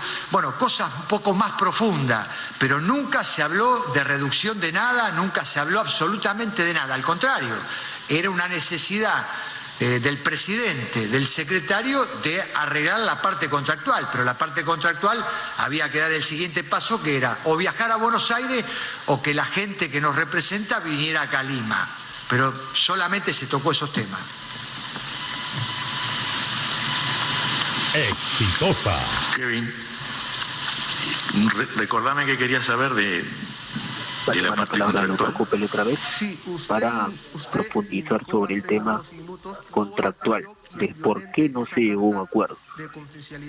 cosas un poco más profundas, pero nunca se habló de reducción de nada, nunca se habló absolutamente de nada, al contrario, era una necesidad del presidente, del secretario, de arreglar la parte contractual, pero la parte contractual había que dar el siguiente paso, que era o viajar a Buenos Aires o que la gente que nos representa viniera acá a Lima, pero solamente se tocó esos temas. Exitosa. Kevin, recordame que quería saber de la parte contractual. Otra vez para profundizar sobre el tema contractual, del por qué no se llegó a un acuerdo.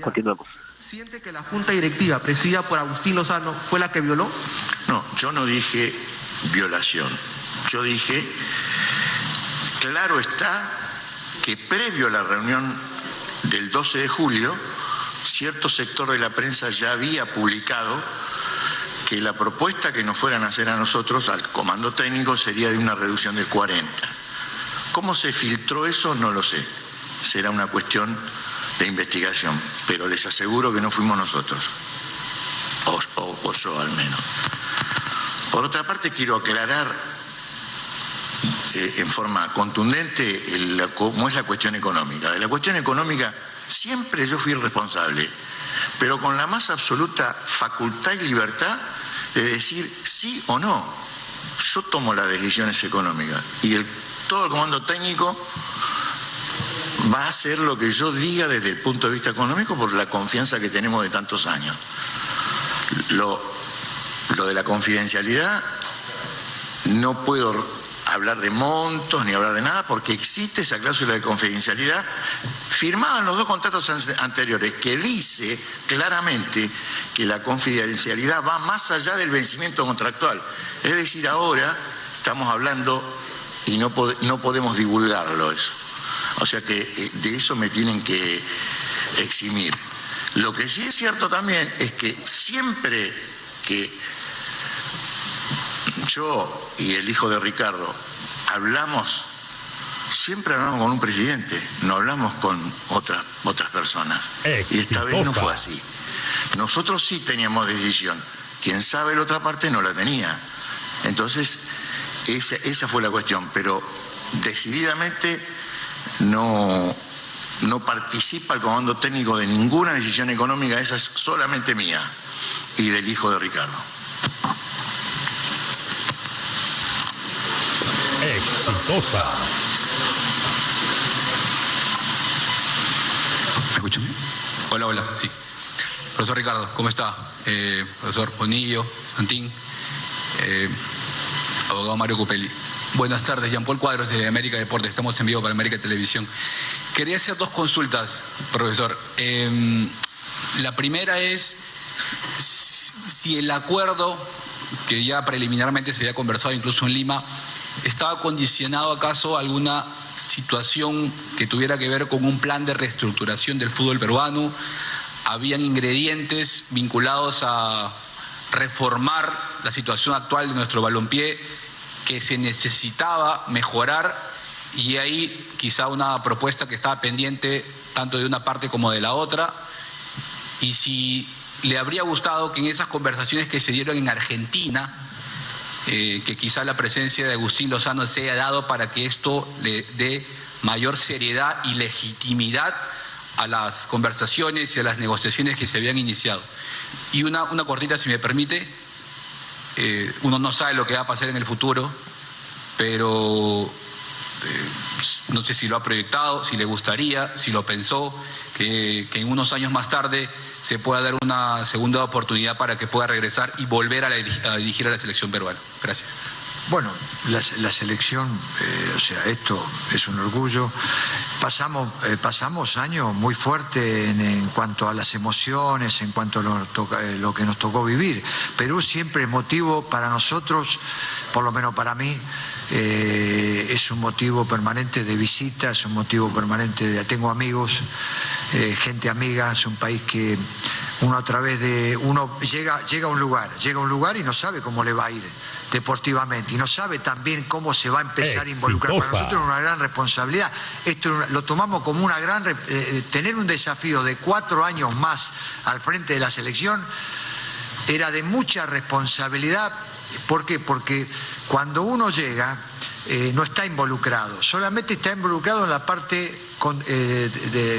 Continuamos. ¿Siente que la Junta Directiva, presidida por Agustín Lozano, fue la que violó? No, yo no dije violación. Yo dije, claro está que previo a la reunión del 12 de julio, cierto sector de la prensa ya había publicado que la propuesta que nos fueran a hacer a nosotros, al comando técnico, sería de una reducción del 40%. ¿Cómo se filtró eso? No lo sé. Será una cuestión de investigación, pero les aseguro que no fuimos nosotros, o yo al menos. Por otra parte, quiero aclarar en forma contundente cómo es la cuestión económica. De la cuestión económica siempre yo fui el responsable, pero con la más absoluta facultad y libertad de decir sí o no. Yo tomo las decisiones económicas y todo el comando técnico va a hacer lo que yo diga desde el punto de vista económico por la confianza que tenemos de tantos años. Lo de la confidencialidad, no puedo hablar de montos ni hablar de nada porque existe esa cláusula de confidencialidad firmada en los dos contratos anteriores que dice claramente que la confidencialidad va más allá del vencimiento contractual. Es decir, ahora estamos hablando y no podemos divulgarlo eso. O sea que de eso me tienen que eximir. Lo que sí es cierto también es que siempre que yo y el hijo de Ricardo siempre hablamos con un presidente, no hablamos con otras personas. Y esta vez no fue así. Nosotros sí teníamos decisión. Quien sabe la otra parte no la tenía. Entonces, esa fue la cuestión. Pero decididamente no participa el comando técnico de ninguna decisión económica. Esa es solamente mía y del hijo de Ricardo. Exitosa. ¿Me escuchan? Hola, sí. Profesor Ricardo, ¿cómo está? Profesor Bonillo, Santín, abogado Mario Cupelli. Buenas tardes, Jean-Paul Cuadros de América Deportes, estamos en vivo para América Televisión. Quería hacer dos consultas, profesor. La primera es si el acuerdo, que ya preliminarmente se había conversado incluso en Lima, ¿estaba condicionado acaso a alguna situación que tuviera que ver con un plan de reestructuración del fútbol peruano? ¿Habían ingredientes vinculados a reformar la situación actual de nuestro balompié que se necesitaba mejorar? Y ahí quizá una propuesta que estaba pendiente tanto de una parte como de la otra. Y si le habría gustado que en esas conversaciones que se dieron en Argentina, que quizá la presencia de Agustín Lozano se haya dado para que esto le dé mayor seriedad y legitimidad a las conversaciones y a las negociaciones que se habían iniciado. Y una cortita, si me permite, uno no sabe lo que va a pasar en el futuro, pero no sé si lo ha proyectado, si le gustaría, si lo pensó, que en unos años más tarde se pueda dar una segunda oportunidad para que pueda regresar y volver a dirigir a la selección peruana. Gracias. Bueno, la selección, esto es un orgullo. Pasamos años muy fuertes en cuanto a las emociones, en cuanto a lo que nos tocó vivir. Perú siempre es motivo para nosotros, por lo menos para mí, es un motivo permanente de visita, es un motivo permanente tengo amigos, gente amiga. Es un país que uno llega a un lugar y no sabe cómo le va a ir deportivamente y no sabe también cómo se va a empezar a involucrar. Para nosotros es una gran responsabilidad. Esto lo tomamos como una gran tener un desafío de 4 años más al frente de la selección. era de mucha responsabilidad. ¿Por qué? Porque cuando uno llega no está involucrado, solamente está involucrado en la parte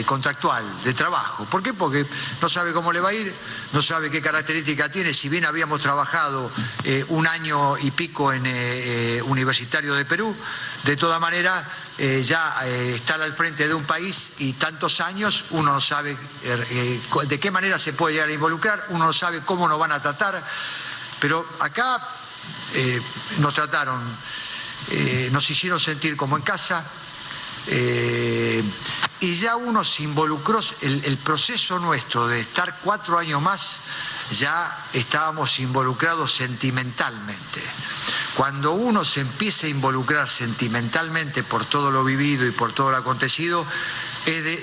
contractual, de trabajo. ¿Por qué? Porque no sabe cómo le va a ir, no sabe qué característica tiene. Si bien habíamos trabajado un año y pico en Universitario de Perú, de todas maneras ya estar al frente de un país y tantos años, uno no sabe de qué manera se puede llegar a involucrar, uno no sabe cómo nos van a tratar, pero acá nos trataron, nos hicieron sentir como en casa. Y ya uno se involucró, el proceso nuestro de estar 4 años más, ya estábamos involucrados sentimentalmente. Cuando uno se empieza a involucrar sentimentalmente por todo lo vivido y por todo lo acontecido,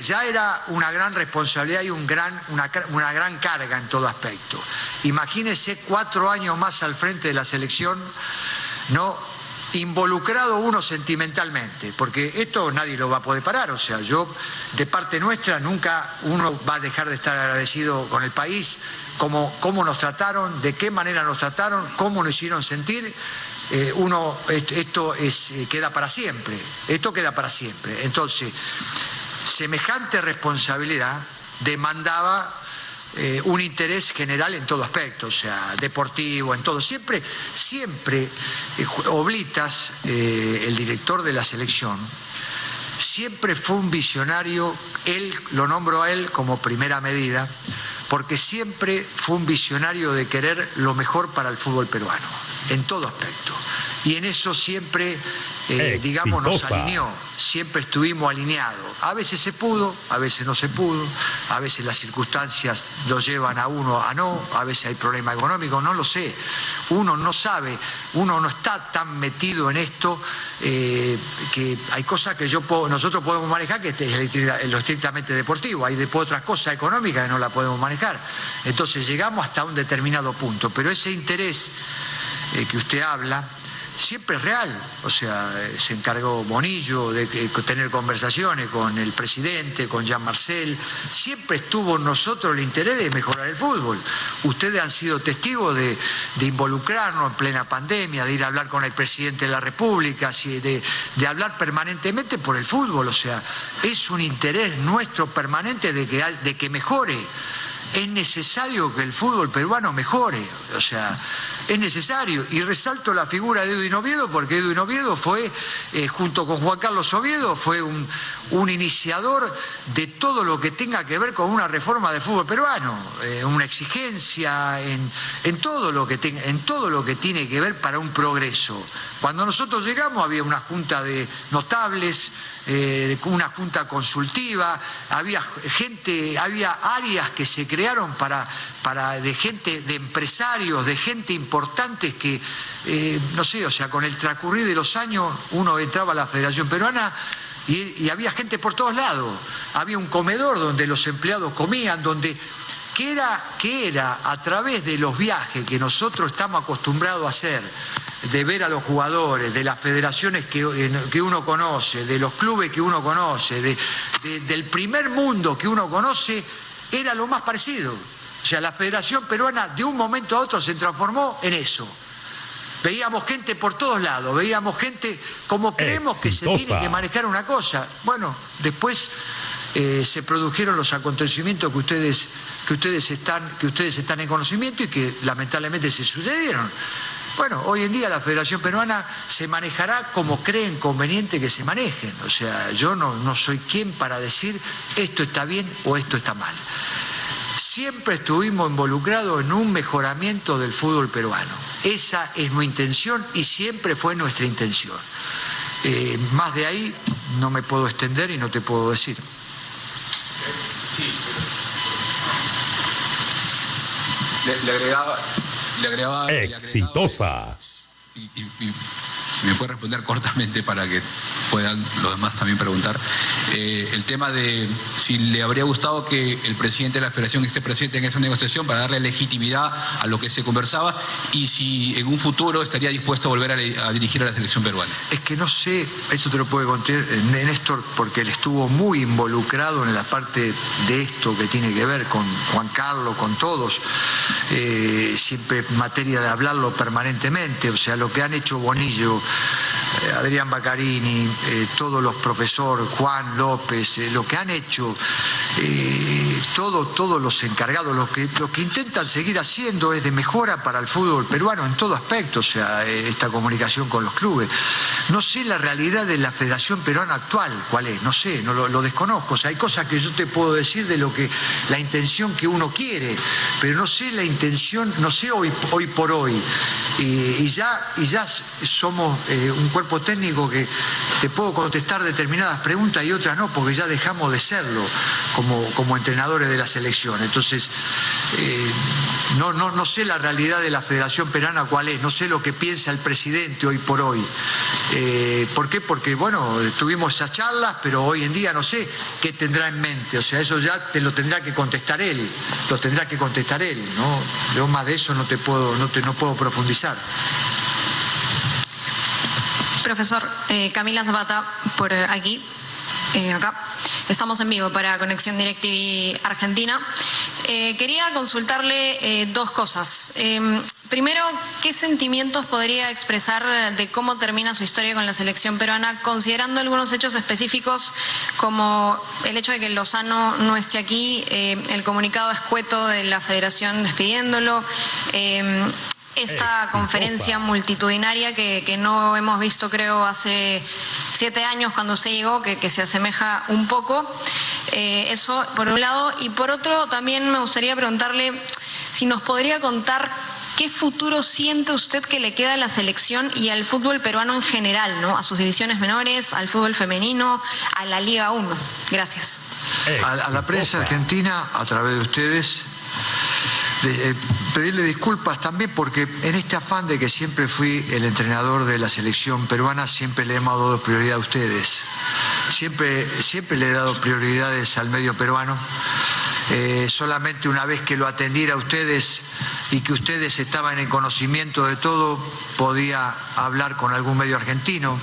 ya era una gran responsabilidad y una gran carga en todo aspecto. Imagínese 4 años más al frente de la selección, ¿no? Involucrado uno sentimentalmente, porque esto nadie lo va a poder parar. O sea, yo, de parte nuestra, nunca uno va a dejar de estar agradecido con el país, cómo nos trataron, de qué manera nos trataron, cómo nos hicieron sentir. Esto queda para siempre, Entonces, semejante responsabilidad demandaba un interés general en todo aspecto, o sea, deportivo, en todo. Siempre Oblitas, el director de la selección, siempre fue un visionario. Él lo nombro a él como primera medida, porque siempre fue un visionario de querer lo mejor para el fútbol peruano, en todo aspecto. Y en eso siempre, digamos, nos alineó, siempre estuvimos alineados. A veces se pudo, a veces no se pudo, a veces las circunstancias lo llevan a uno a no, a veces hay problema económico, no lo sé. Uno no sabe, uno no está tan metido en esto, que hay cosas que nosotros podemos manejar, que es lo estrictamente deportivo. Hay después otras cosas económicas que no la podemos manejar. Entonces llegamos hasta un determinado punto, pero ese interés que usted habla siempre es real. O sea, se encargó Bonillo de tener conversaciones con el presidente, con Jean Marcel. Siempre estuvo en nosotros el interés de mejorar el fútbol. Ustedes han sido testigos de involucrarnos en plena pandemia, de ir a hablar con el presidente de la República, de hablar permanentemente por el fútbol. O sea, es un interés nuestro permanente de que mejore. Es necesario que el fútbol peruano mejore, o sea, es necesario. Y resalto la figura de Edwin Oviedo, porque Edwin Oviedo fue, junto con Juan Carlos Oviedo, fue un iniciador de todo lo que tenga que ver con una reforma del fútbol peruano, una exigencia en todo lo que tiene que ver para un progreso. Cuando nosotros llegamos había una junta de notables, una junta consultiva, había áreas que se crearon de gente, de empresarios, de gente importante que, no sé, o sea, con el transcurrir de los años uno entraba a la Federación Peruana y había gente por todos lados. Había un comedor donde los empleados comían, que era a través de los viajes que nosotros estamos acostumbrados a hacer, de ver a los jugadores, de las federaciones que uno conoce, de los clubes que uno conoce, del primer mundo que uno conoce, era lo más parecido. O sea, la Federación Peruana de un momento a otro se transformó en eso. Veíamos gente por todos lados, veíamos gente como creemos que se tiene que manejar una cosa. Bueno, después se produjeron los acontecimientos que ustedes están en conocimiento y que lamentablemente se sucedieron. Bueno, hoy en día la Federación Peruana se manejará como creen conveniente que se manejen. O sea, yo no soy quien para decir esto está bien o esto está mal. Siempre estuvimos involucrados en un mejoramiento del fútbol peruano. Esa es nuestra intención y siempre fue nuestra intención. Más de ahí no me puedo extender y no te puedo decir. Le agregaba exitosa. Y si me puede responder cortamente para que puedan los demás también preguntar. el tema de si le habría gustado que el presidente de la Federación esté presente en esa negociación para darle legitimidad a lo que se conversaba, y si en un futuro estaría dispuesto a volver a dirigir a la selección peruana. Es que no sé, eso te lo puede contar Néstor, porque él estuvo muy involucrado en la parte de esto que tiene que ver con Juan Carlos, con todos, siempre en materia de hablarlo permanentemente. O sea, lo que han hecho Bonillo, Adrián Baccarini, todos los profesores, Juan López, lo que han hecho, todos los encargados, lo que intentan seguir haciendo es de mejora para el fútbol peruano en todo aspecto, o sea, esta comunicación con los clubes. No sé la realidad de la Federación Peruana actual, cuál es, no sé, no lo desconozco. O sea, hay cosas que yo te puedo decir de la intención que uno quiere, pero no sé la intención, no sé hoy por hoy. Y ya somos un cuerpo técnico que te puedo contestar determinadas preguntas y otras no, porque ya dejamos de serlo como entrenadores de la selección. Entonces, no sé la realidad de la Federación Peruana cuál es, no sé lo que piensa el presidente hoy por hoy. ¿Por qué? Porque, bueno, tuvimos esas charlas, pero hoy en día no sé qué tendrá en mente. O sea, eso ya te lo tendrá que contestar él, ¿no? Yo más de eso no puedo profundizar. Profesor, Camila Zapata, por aquí, acá. Estamos en vivo para Conexión DirecTV Argentina. Quería consultarle dos cosas. Primero, ¿qué sentimientos podría expresar de cómo termina su historia con la selección peruana, considerando algunos hechos específicos como el hecho de que Lozano no esté aquí, el comunicado escueto de la Federación despidiéndolo, esta conferencia multitudinaria que no hemos visto, creo, hace 7 años cuando usted llegó, que se asemeja un poco? Eso por un lado. Y por otro, también me gustaría preguntarle si nos podría contar qué futuro siente usted que le queda a la selección y al fútbol peruano en general, ¿no? A sus divisiones menores, al fútbol femenino, a la Liga 1. Gracias. A la prensa argentina, a través de ustedes, pedirle disculpas también, porque en este afán de que siempre fui el entrenador de la selección peruana, siempre le hemos dado prioridad a ustedes. Siempre le he dado prioridades al medio peruano. Solamente una vez que lo atendiera a ustedes y que ustedes estaban en conocimiento de todo, podía hablar con algún medio argentino.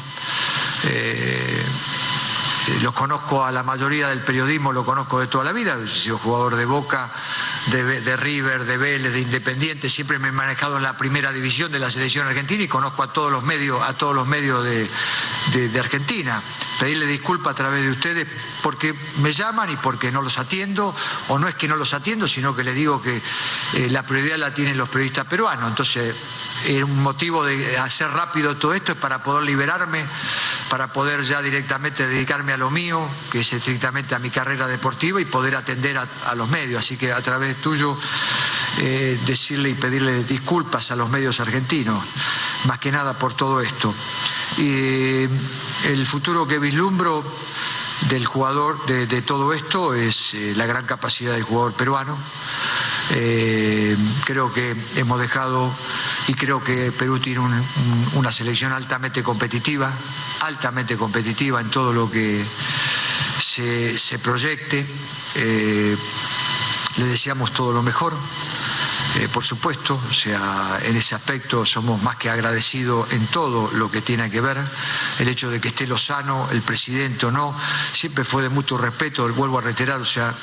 Los conozco a la mayoría del periodismo, lo conozco de toda la vida. He sido jugador de Boca, de River, de Vélez, de Independiente. Siempre me he manejado en la primera división de la selección argentina y conozco a todos los medios de Argentina. Pedirle disculpas a través de ustedes porque me llaman y porque no los atiendo, o no es que no los atiendo, sino que les digo que la prioridad la tienen los periodistas peruanos. Entonces, un motivo de hacer rápido todo esto es para poder liberarme, para poder ya directamente dedicarme a lo mío, que es estrictamente a mi carrera deportiva, y poder atender a los medios. Así que a través tuyo decirle y pedirle disculpas a los medios argentinos, más que nada por todo esto. El futuro que vislumbro del jugador de todo esto es la gran capacidad del jugador peruano. Creo que hemos dejado, y creo que Perú tiene una selección altamente competitiva en todo lo que se proyecte. Le deseamos todo lo mejor, por supuesto. O sea, en ese aspecto somos más que agradecidos en todo lo que tiene que ver. El hecho de que esté Lozano, el presidente o no, siempre fue de mutuo respeto, vuelvo a reiterar. O sea,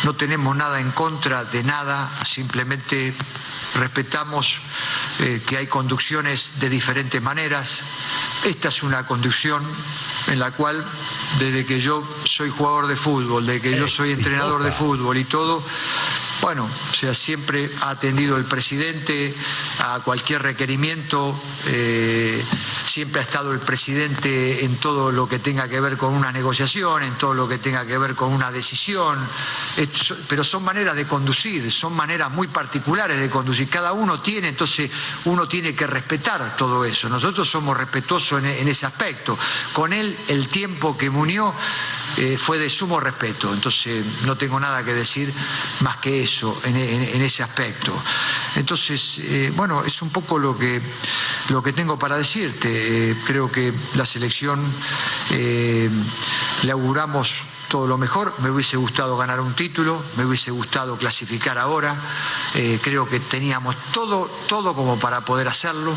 no tenemos nada en contra de nada, simplemente respetamos que hay conducciones de diferentes maneras. Esta es una conducción en la cual, desde que yo soy jugador de fútbol, desde que yo soy entrenador de fútbol y todo, bueno, o sea, siempre ha atendido el presidente a cualquier requerimiento, siempre ha estado el presidente en todo lo que tenga que ver con una negociación, en todo lo que tenga que ver con una decisión, pero son maneras de conducir, son maneras muy particulares de conducir, cada uno tiene, entonces uno tiene que respetar todo eso. Nosotros somos respetuosos en ese aspecto. Con él, el tiempo que me unió fue de sumo respeto, entonces no tengo nada que decir más que eso en ese aspecto. Entonces, bueno, es un poco lo que tengo para decirte. Creo que la selección le auguramos todo lo mejor. Me hubiese gustado ganar un título, me hubiese gustado clasificar ahora. Creo que teníamos todo como para poder hacerlo.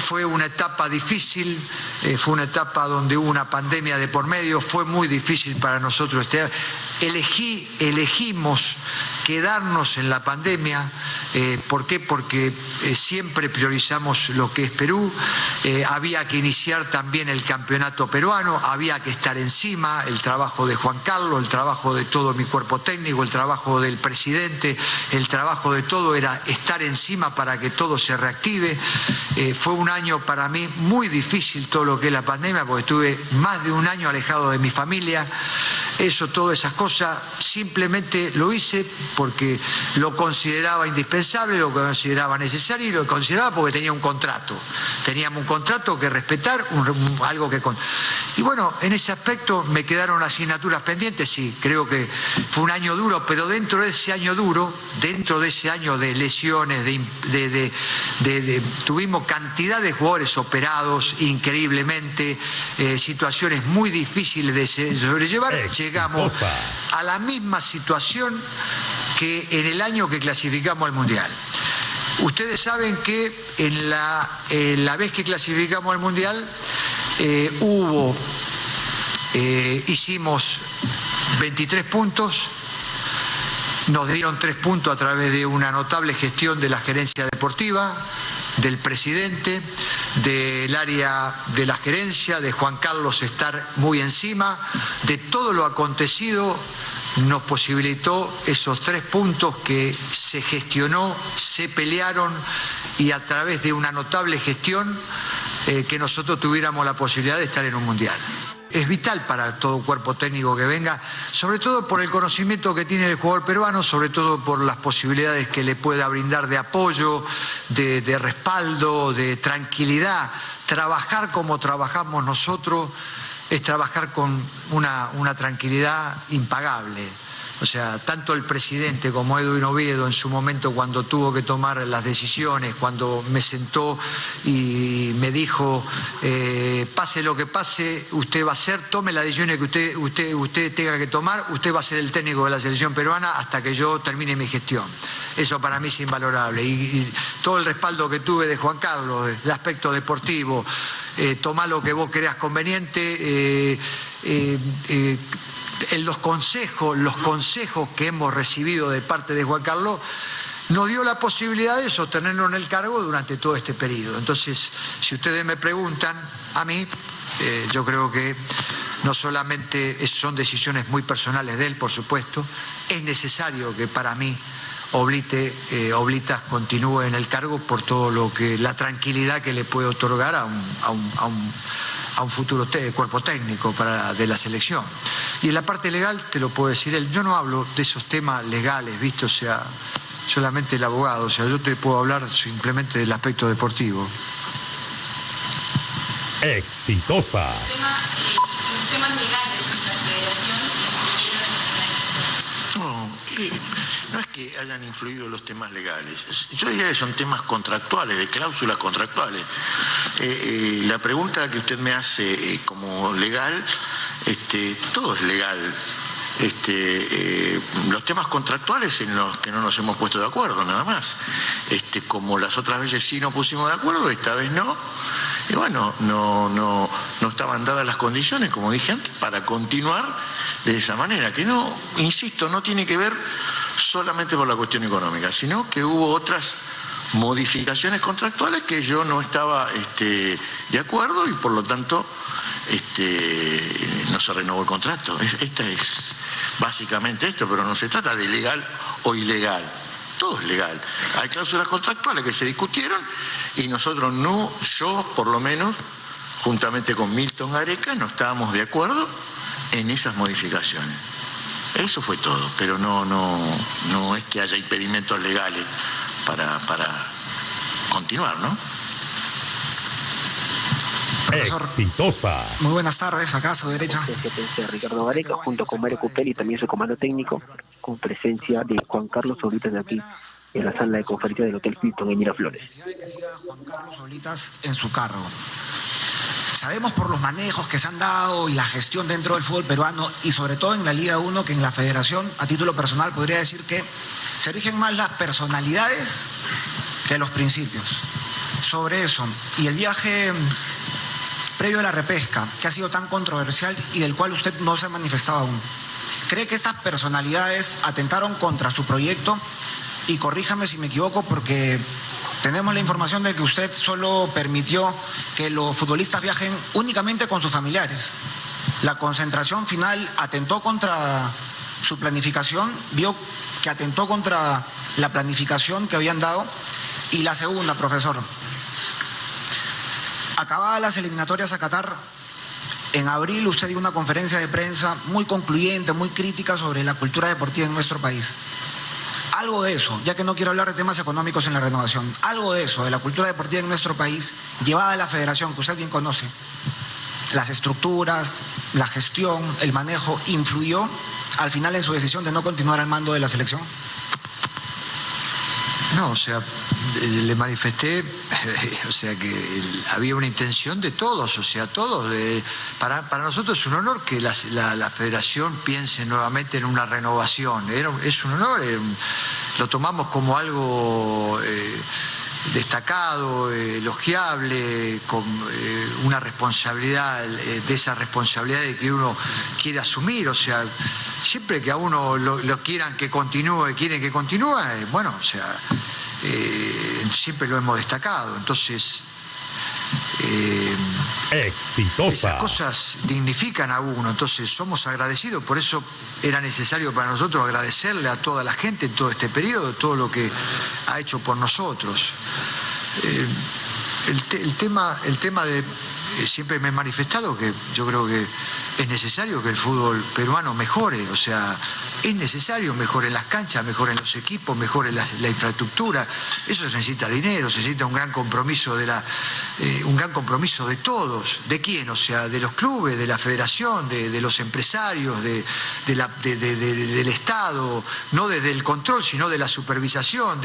Fue una etapa difícil, fue una etapa donde hubo una pandemia de por medio, fue muy difícil para nosotros. Elegimos quedarnos en la pandemia. ¿Por qué? Porque siempre priorizamos lo que es Perú. Había que iniciar también el campeonato peruano, había que estar encima, el trabajo de Juan Carlos, el trabajo de todo mi cuerpo técnico, el trabajo del presidente, el trabajo de todo era estar encima para que todo se reactive. Fue un año para mí muy difícil todo lo que es la pandemia, porque estuve más de un año alejado de mi familia. Todas esas cosas, simplemente lo hice porque lo consideraba indispensable, lo consideraba necesario y lo consideraba porque tenía un contrato. Teníamos un contrato que respetar, algo que... Y bueno, en ese aspecto me quedaron asignaturas pendientes, sí, creo que fue un año duro, pero dentro de ese año duro, dentro de ese año de lesiones, tuvimos cantidad de jugadores operados increíblemente, situaciones muy difíciles de sobrellevar. Llegamos a la misma situación que en el año que clasificamos al Mundial. Ustedes saben que en la vez que clasificamos al Mundial hicimos 23 puntos, nos dieron 3 puntos a través de una notable gestión de la gerencia deportiva, del presidente, del área de la gerencia, de Juan Carlos estar muy encima, de todo lo acontecido nos posibilitó esos 3 puntos que se gestionó, se pelearon y a través de una notable gestión que nosotros tuviéramos la posibilidad de estar en un mundial. Es vital para todo cuerpo técnico que venga, sobre todo por el conocimiento que tiene el jugador peruano, sobre todo por las posibilidades que le pueda brindar de apoyo, de respaldo, de tranquilidad. Trabajar como trabajamos nosotros es trabajar con una tranquilidad impagable. O sea, tanto el presidente como Edwin Oviedo en su momento cuando tuvo que tomar las decisiones, cuando me sentó y me dijo, pase lo que pase, usted va a ser, tome las decisiones que usted tenga que tomar, usted va a ser el técnico de la selección peruana hasta que yo termine mi gestión. Eso para mí es invalorable. Y todo el respaldo que tuve de Juan Carlos, el aspecto deportivo, tomá lo que vos creas conveniente, en los consejos que hemos recibido de parte de Juan Carlos nos dio la posibilidad de sostenernos en el cargo durante todo este periodo. Entonces, si ustedes me preguntan a mí, yo creo que no solamente son decisiones muy personales de él, por supuesto, es necesario que para mí Oblitas continúe en el cargo por todo lo que la tranquilidad que le puede otorgar a un futuro cuerpo técnico de la selección. Y en la parte legal, te lo puedo decir él, yo no hablo de esos temas legales, ¿viste? O sea, solamente el abogado, o sea, yo te puedo hablar simplemente del aspecto deportivo. Exitosa. Los temas legales de la federación. No es que hayan influido los temas legales, yo diría que son temas contractuales, de cláusulas contractuales. La pregunta que usted me hace como legal, todo es legal. Los temas contractuales en los que no nos hemos puesto de acuerdo, nada más. Como las otras veces sí nos pusimos de acuerdo, esta vez no. Y bueno, no estaban dadas las condiciones, como dije antes, para continuar de esa manera, que no, insisto, no tiene que ver solamente por la cuestión económica, sino que hubo otras modificaciones contractuales que yo no estaba de acuerdo y por lo tanto no se renovó el contrato. Esta es básicamente esto, pero no se trata de legal o ilegal. Todo es legal. Hay cláusulas contractuales que se discutieron y nosotros no, yo por lo menos, juntamente con Milton Gareca, no estábamos de acuerdo en esas modificaciones. Eso fue todo, pero no es que haya impedimentos legales para continuar, ¿no? Exitosa. Muy buenas tardes, acá a su derecha. Ricardo Gareca, junto con Mario Cupel y también su comando técnico, con presencia de Juan Carlos Oblitas de aquí, en la sala de conferencia del Hotel Hilton en Miraflores. Que siga Juan Carlos Oblitas en su cargo. Sabemos por los manejos que se han dado y la gestión dentro del fútbol peruano y sobre todo en la Liga 1 que en la federación, a título personal, podría decir que se rigen más las personalidades que los principios. Sobre eso, y el viaje previo a la repesca, que ha sido tan controversial y del cual usted no se ha manifestado aún, ¿cree que estas personalidades atentaron contra su proyecto? Y corríjame si me equivoco, porque tenemos la información de que usted solo permitió que los futbolistas viajen únicamente con sus familiares. La concentración final atentó contra su planificación, vio que atentó contra la planificación que habían dado. Y la segunda, profesor, acabadas las eliminatorias a Qatar, en abril usted dio una conferencia de prensa muy concluyente, muy crítica sobre la cultura deportiva en nuestro país. Algo de eso, ya que no quiero hablar de temas económicos en la renovación, algo de eso, de la cultura deportiva en nuestro país, llevada a la federación, que usted bien conoce, las estructuras, la gestión, el manejo, ¿influyó al final en su decisión de no continuar al mando de la selección? No, o sea, le manifesté, o sea, que había una intención de todos, o sea, todos. Para nosotros es un honor que la federación piense nuevamente en una renovación. Es un honor, lo tomamos como algo destacado, elogiable, con una responsabilidad, de esa responsabilidad de que uno quiere asumir, o sea, siempre que a uno lo quieran que continúe, quieren que continúe, bueno, o sea, siempre lo hemos destacado, entonces exitosa. Esas cosas dignifican a uno, entonces somos agradecidos, por eso era necesario para nosotros agradecerle a toda la gente en todo este periodo, todo lo que ha hecho por nosotros. El tema de siempre me he manifestado que yo creo que es necesario que el fútbol peruano mejore, o sea, es necesario, mejore las canchas, mejore los equipos, mejore la infraestructura. Eso se necesita dinero, se necesita un gran compromiso de todos. ¿De quién? O sea, de los clubes, de la federación, de los empresarios, del Estado, no desde el control, sino de la supervisación.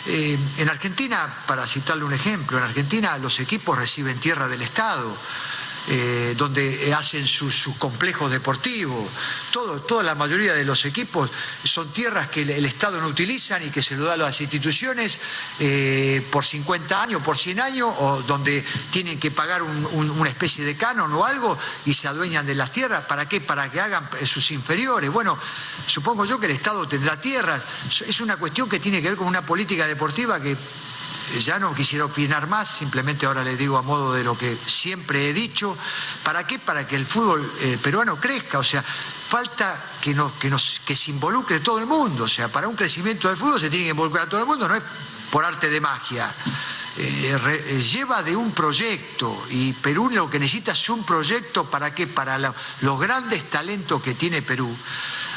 En Argentina, para citarle un ejemplo, en Argentina los equipos reciben tierra del Estado, donde hacen sus complejos deportivos. Toda la mayoría de los equipos son tierras que el Estado no utiliza y que se lo da a las instituciones por 50 años, por 100 años, o donde tienen que pagar una especie de canon o algo y se adueñan de las tierras. ¿Para qué? Para que hagan sus inferiores. Bueno, supongo yo que el Estado tendrá tierras. Es una cuestión que tiene que ver con una política deportiva que ya no quisiera opinar más, simplemente ahora les digo a modo de lo que siempre he dicho. ¿Para qué? Para que el fútbol peruano crezca, o sea, falta que se involucre todo el mundo, o sea, para un crecimiento del fútbol se tiene que involucrar a todo el mundo, no es por arte de magia. Lleva de un proyecto, y Perú lo que necesita es un proyecto. ¿Para qué? Para los grandes talentos que tiene Perú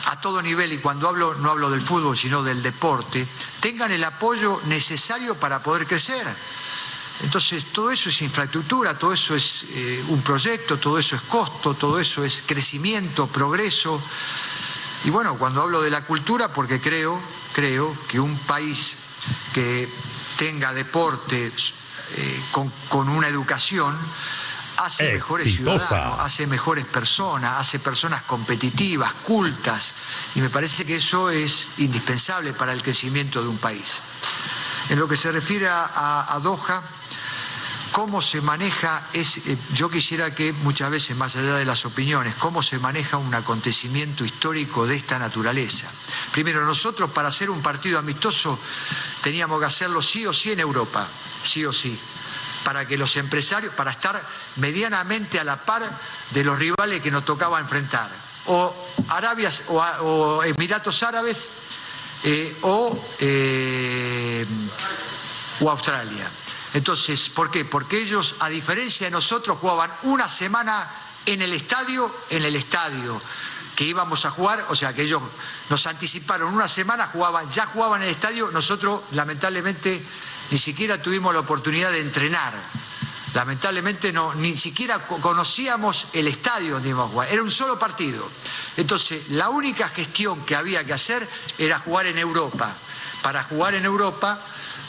a todo nivel, y cuando hablo no hablo del fútbol sino del deporte, tengan el apoyo necesario para poder crecer. Entonces todo eso es infraestructura, todo eso es un proyecto, todo eso es costo, todo eso es crecimiento, progreso. Y bueno, cuando hablo de la cultura, porque creo que un país que tenga deporte con una educación hace mejores ciudadanos, hace mejores personas, hace personas competitivas, cultas, y me parece que eso es indispensable para el crecimiento de un país. En lo que se refiere a Doha, cómo se maneja, yo quisiera que muchas veces, más allá de las opiniones, cómo se maneja un acontecimiento histórico de esta naturaleza. Primero, nosotros para hacer un partido amistoso teníamos que hacerlo sí o sí en Europa, sí o sí, para que los empresarios, para estar medianamente a la par de los rivales que nos tocaba enfrentar, o Emiratos Árabes o Australia. Entonces, ¿por qué? Porque ellos, a diferencia de nosotros, jugaban una semana en el estadio que íbamos a jugar, o sea que ellos nos anticiparon una semana, ya jugaban en el estadio. Nosotros lamentablemente ni siquiera tuvimos la oportunidad de entrenar, lamentablemente ni siquiera conocíamos el estadio donde íbamos a jugar, era un solo partido. Entonces la única gestión que había que hacer era jugar en Europa. Para jugar en Europa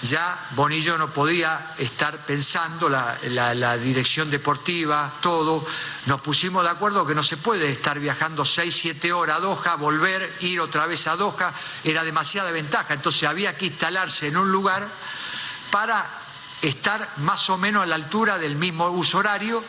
ya Bonillo no podía estar pensando, la dirección deportiva, todo. Nos pusimos de acuerdo que no se puede estar viajando 6-7 horas a Doha, volver, ir otra vez a Doha, era demasiada ventaja. Entonces había que instalarse en un lugar para estar más o menos a la altura del mismo uso horario.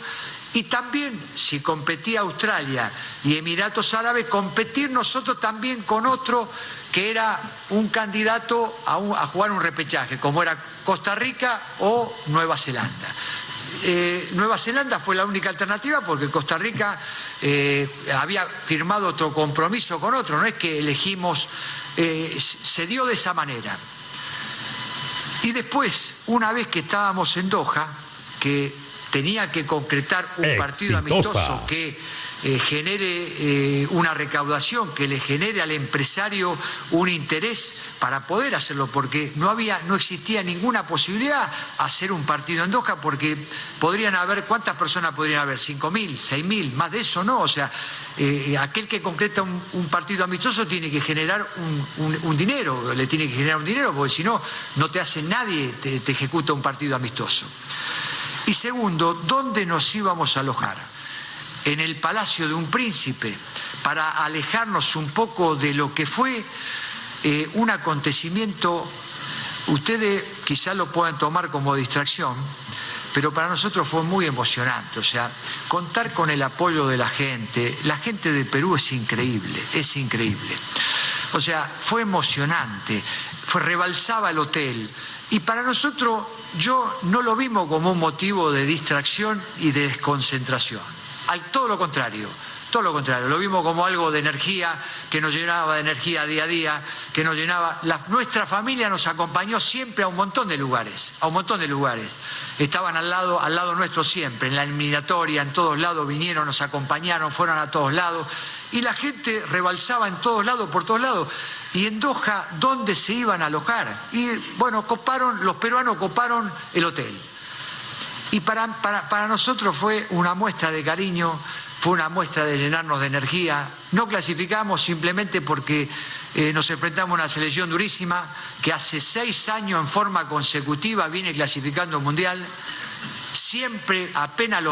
Y también, si competía Australia y Emiratos Árabes, competir nosotros también con otro que era un candidato a jugar un repechaje, como era Costa Rica o Nueva Zelanda. Nueva Zelanda fue la única alternativa porque Costa Rica había firmado otro compromiso con otro, no es que elegimos, se dio de esa manera. Y después, una vez que estábamos en Doha, que tenía que concretar un partido amistoso que genere una recaudación, que le genere al empresario un interés para poder hacerlo, porque no existía ninguna posibilidad hacer un partido en Doha, porque podrían haber, ¿cuántas personas podrían haber? 5.000, 6.000, más de eso no, o sea, aquel que concreta un partido amistoso tiene que generar un dinero, le tiene que generar un dinero, porque si no, no te hace nadie, te ejecuta un partido amistoso. Y segundo, ¿dónde nos íbamos a alojar? En el Palacio de un Príncipe, para alejarnos un poco de lo que fue un acontecimiento. Ustedes quizás lo puedan tomar como distracción, pero para nosotros fue muy emocionante. O sea, contar con el apoyo de la gente de Perú es increíble, es increíble. O sea, fue emocionante, rebalsaba el hotel. Y para nosotros, yo no lo vimos como un motivo de distracción y de desconcentración. Todo lo contrario, lo vimos como algo de energía, que nos llenaba de energía día a día, que nos llenaba. Nuestra familia nos acompañó siempre a un montón de lugares, Estaban al lado nuestro siempre, en la eliminatoria, en todos lados vinieron, nos acompañaron, fueron a todos lados. Y la gente rebalsaba en todos lados, por todos lados. Y en Doha, ¿dónde se iban a alojar? Y bueno, los peruanos coparon el hotel. Y para nosotros fue una muestra de cariño, fue una muestra de llenarnos de energía. No clasificamos simplemente porque nos enfrentamos a una selección durísima que hace 6 años en forma consecutiva viene clasificando al Mundial. Siempre, apenas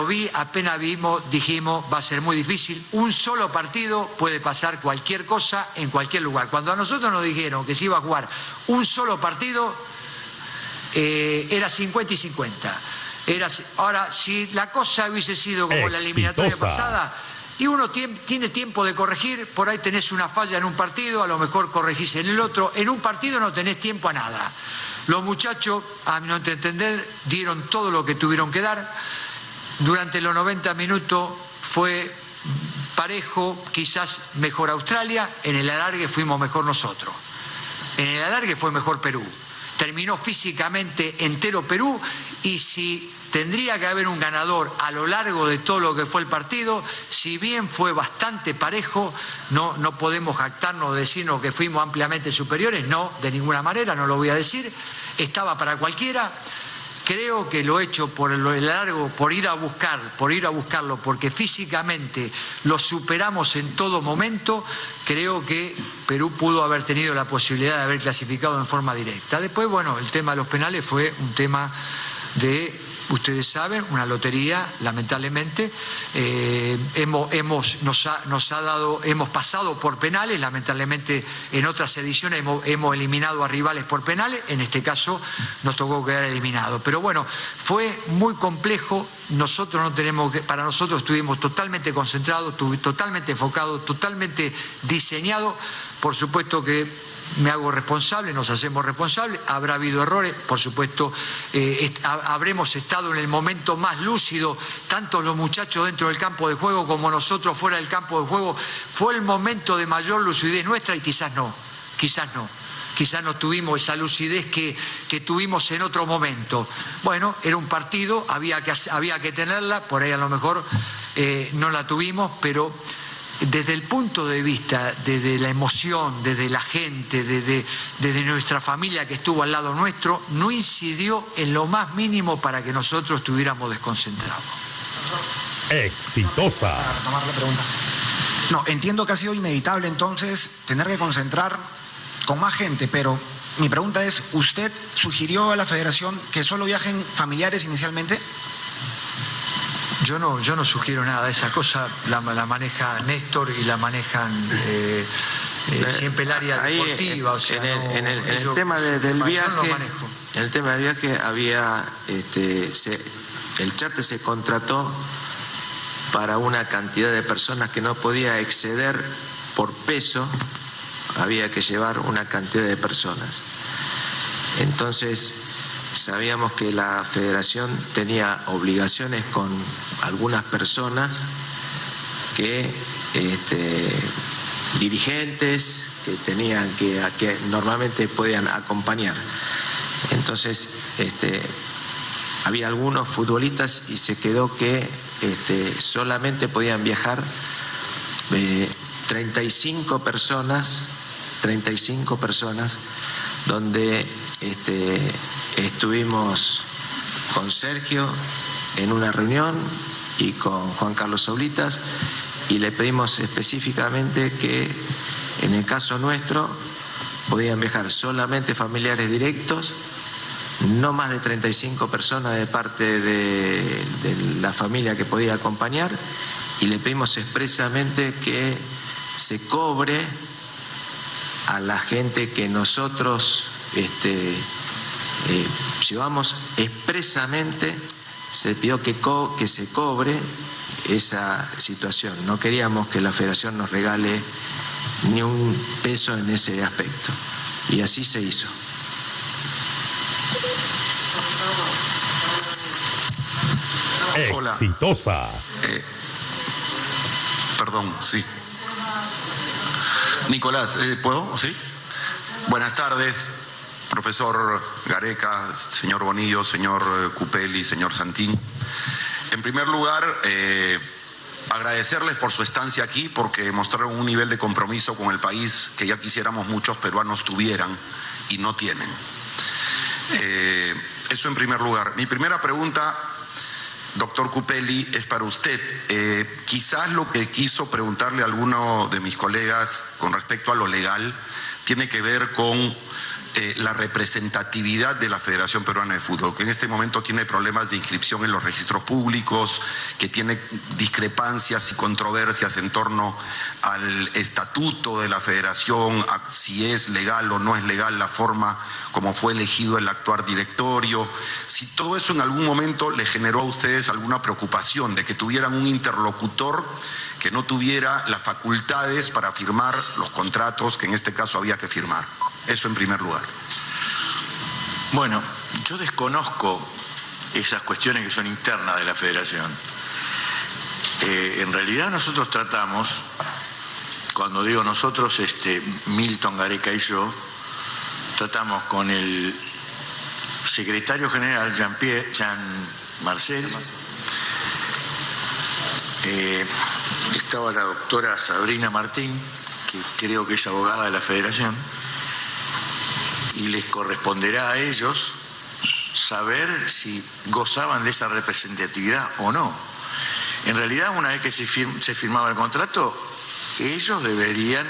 vimos, dijimos, va a ser muy difícil. Un solo partido puede pasar cualquier cosa en cualquier lugar. Cuando a nosotros nos dijeron que se iba a jugar un solo partido, era 50 y 50. Ahora, si la cosa hubiese sido como la eliminatoria pasada, y uno tiene tiempo de corregir, por ahí tenés una falla en un partido, a lo mejor corregís en el otro, en un partido no tenés tiempo a nada. Los muchachos, a mi entender, dieron todo lo que tuvieron que dar. Durante los 90 minutos fue parejo, quizás mejor Australia, en el alargue fuimos mejor nosotros. En el alargue fue mejor Perú. Terminó físicamente entero Perú, y si tendría que haber un ganador a lo largo de todo lo que fue el partido, si bien fue bastante parejo, no podemos jactarnos de decirnos que fuimos ampliamente superiores, no, de ninguna manera, no lo voy a decir, estaba para cualquiera. Creo que lo hecho por el largo, por ir a buscarlo, porque físicamente lo superamos en todo momento, creo que Perú pudo haber tenido la posibilidad de haber clasificado en forma directa. Después, bueno, el tema de los penales fue un tema de, ustedes saben, una lotería, lamentablemente. Hemos pasado por penales, lamentablemente en otras ediciones hemos eliminado a rivales por penales, en este caso nos tocó quedar eliminados. Pero bueno, fue muy complejo. Para nosotros estuvimos totalmente concentrados, totalmente enfocados, totalmente diseñados. Por supuesto que me hago responsable, nos hacemos responsables, habrá habido errores, por supuesto, habremos estado en el momento más lúcido, tanto los muchachos dentro del campo de juego como nosotros fuera del campo de juego. Fue el momento de mayor lucidez nuestra y quizás no tuvimos esa lucidez que tuvimos en otro momento. Bueno, era un partido, había que tenerla, por ahí a lo mejor no la tuvimos, pero desde el punto de vista, desde la emoción, desde la gente, desde nuestra familia que estuvo al lado nuestro, no incidió en lo más mínimo para que nosotros estuviéramos desconcentrados. Exitosa. Para retomar la pregunta. No, entiendo que ha sido inevitable entonces tener que concentrar con más gente, pero mi pregunta es, ¿usted sugirió a la federación que solo viajen familiares inicialmente? Yo no sugiero nada, esa cosa la maneja Néstor y la manejan siempre el área deportiva. O sea, en el tema del viaje, en el tema del viaje había, el charter se contrató para una cantidad de personas que no podía exceder por peso, había que llevar una cantidad de personas. Entonces, sabíamos que la federación tenía obligaciones con algunas personas que dirigentes que tenían que normalmente podían acompañar. Entonces, había algunos futbolistas y se quedó que solamente podían viajar 35 personas, donde estuvimos con Sergio en una reunión y con Juan Carlos Oblitas, y le pedimos específicamente que en el caso nuestro podían viajar solamente familiares directos, no más de 35 personas de parte de la familia que podía acompañar, y le pedimos expresamente que se cobre a la gente que nosotros llevamos expresamente, se pidió que se cobre esa situación. No queríamos que la federación nos regale ni un peso en ese aspecto, y así se hizo. Exitosa. Perdón, sí. Nicolás, ¿puedo? ¿Sí? Buenas tardes, profesor Gareca, señor Bonillo, señor Cupelli, señor Santín. En primer lugar, agradecerles por su estancia aquí, porque mostraron un nivel de compromiso con el país que ya quisiéramos muchos peruanos tuvieran y no tienen. Eso en primer lugar. Mi primera pregunta, doctor Cupelli, es para usted. Quizás lo que quiso preguntarle a alguno de mis colegas con respecto a lo legal tiene que ver con la representatividad de la Federación Peruana de Fútbol, que en este momento tiene problemas de inscripción en los registros públicos, que tiene discrepancias y controversias en torno al estatuto de la Federación, a si es legal o no es legal la forma como fue elegido el actual directorio. Si todo eso en algún momento le generó a ustedes alguna preocupación de que tuvieran un interlocutor que no tuviera las facultades para firmar los contratos que en este caso había que firmar. Eso en primer lugar. Bueno, yo desconozco esas cuestiones que son internas de la Federación. En realidad nosotros tratamos, cuando digo nosotros, Milton, Gareca y yo, tratamos con el secretario general Jean Marcel, estaba la doctora Sabrina Martín, que creo que es abogada de la Federación, y les corresponderá a ellos saber si gozaban de esa representatividad o no. En realidad, una vez que se firmaba el contrato, ellos deberían,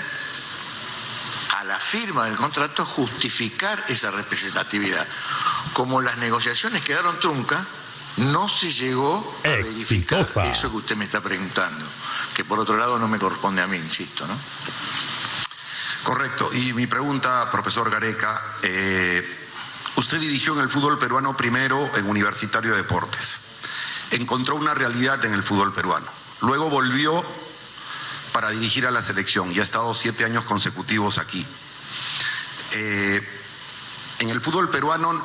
a la firma del contrato, justificar esa representatividad. Como las negociaciones quedaron truncas, no se llegó a verificar eso que usted me está preguntando, que por otro lado no me corresponde a mí, insisto, ¿no? Correcto. Y mi pregunta, profesor Gareca, usted dirigió en el fútbol peruano primero en Universitario de Deportes. Encontró una realidad en el fútbol peruano. Luego volvió para dirigir a la selección y ha estado 7 años consecutivos aquí. En el fútbol peruano,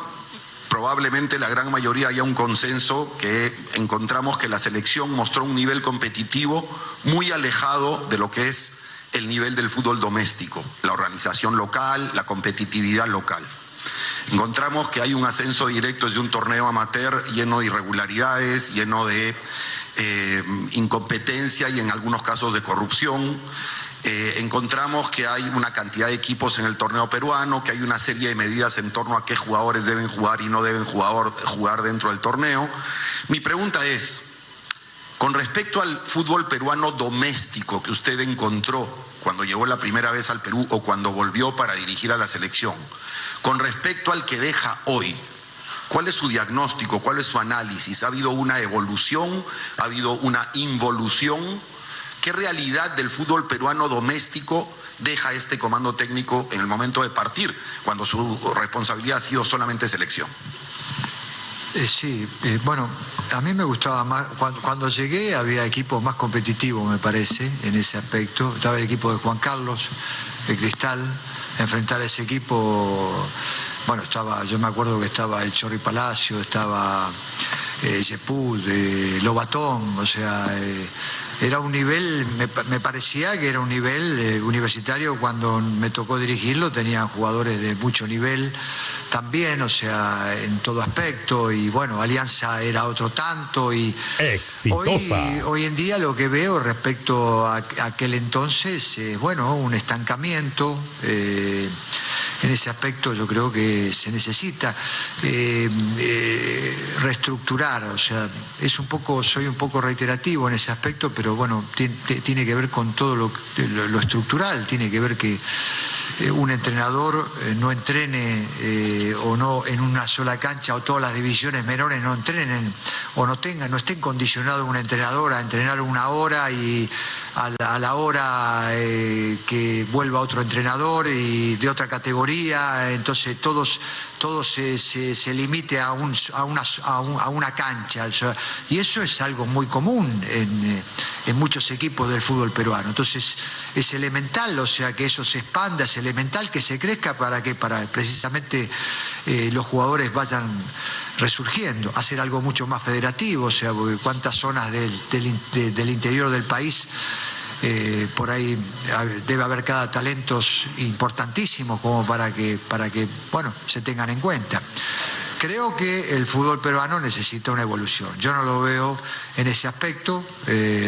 probablemente la gran mayoría haya un consenso que encontramos que la selección mostró un nivel competitivo muy alejado de lo que es el nivel del fútbol doméstico, la organización local, la competitividad local. Encontramos que hay un ascenso directo desde un torneo amateur lleno de irregularidades, lleno de incompetencia y en algunos casos de corrupción. Encontramos que hay una cantidad de equipos en el torneo peruano, que hay una serie de medidas en torno a qué jugadores deben jugar y no deben jugar dentro del torneo. Mi pregunta es, Con respecto al fútbol peruano doméstico que usted encontró cuando llegó la primera vez al Perú o cuando volvió para dirigir a la selección, con respecto al que deja hoy, ¿cuál es su diagnóstico? ¿Cuál es su análisis? ¿Ha habido una evolución? ¿Ha habido una involución? ¿Qué realidad del fútbol peruano doméstico deja este comando técnico en el momento de partir, cuando su responsabilidad ha sido solamente selección? Bueno, a mí me gustaba más, cuando llegué había equipos más competitivos, me parece, en ese aspecto. Estaba el equipo de Juan Carlos, el Cristal, enfrentar a ese equipo, bueno, yo me acuerdo que estaba el Chorri Palacio, estaba Yepud, Lobatón, o sea, era un nivel, me parecía que era un nivel universitario. Cuando me tocó dirigirlo tenían jugadores de mucho nivel también, o sea, en todo aspecto, y bueno, Alianza era otro tanto, y hoy en día lo que veo respecto a aquel entonces, bueno, un estancamiento. En ese aspecto yo creo que se necesita reestructurar, o sea, soy un poco reiterativo en ese aspecto, pero bueno, tiene que ver con todo lo estructural, tiene que ver que un entrenador no entrene o no en una sola cancha, o todas las divisiones menores no entrenen o no estén condicionados un entrenador a entrenar una hora y a la hora que vuelva otro entrenador y de otra categoría, entonces todos se limite a una cancha, o sea, y eso es algo muy común en muchos equipos del fútbol peruano. Entonces es elemental, o sea, que eso se expanda, es elemental que se crezca para precisamente los jugadores vayan resurgiendo, hacer algo mucho más federativo, o sea, porque cuántas zonas del interior del país, por ahí debe haber cada talentos importantísimos como para que bueno, se tengan en cuenta. Creo que el fútbol peruano necesita una evolución. Yo no lo veo en ese aspecto.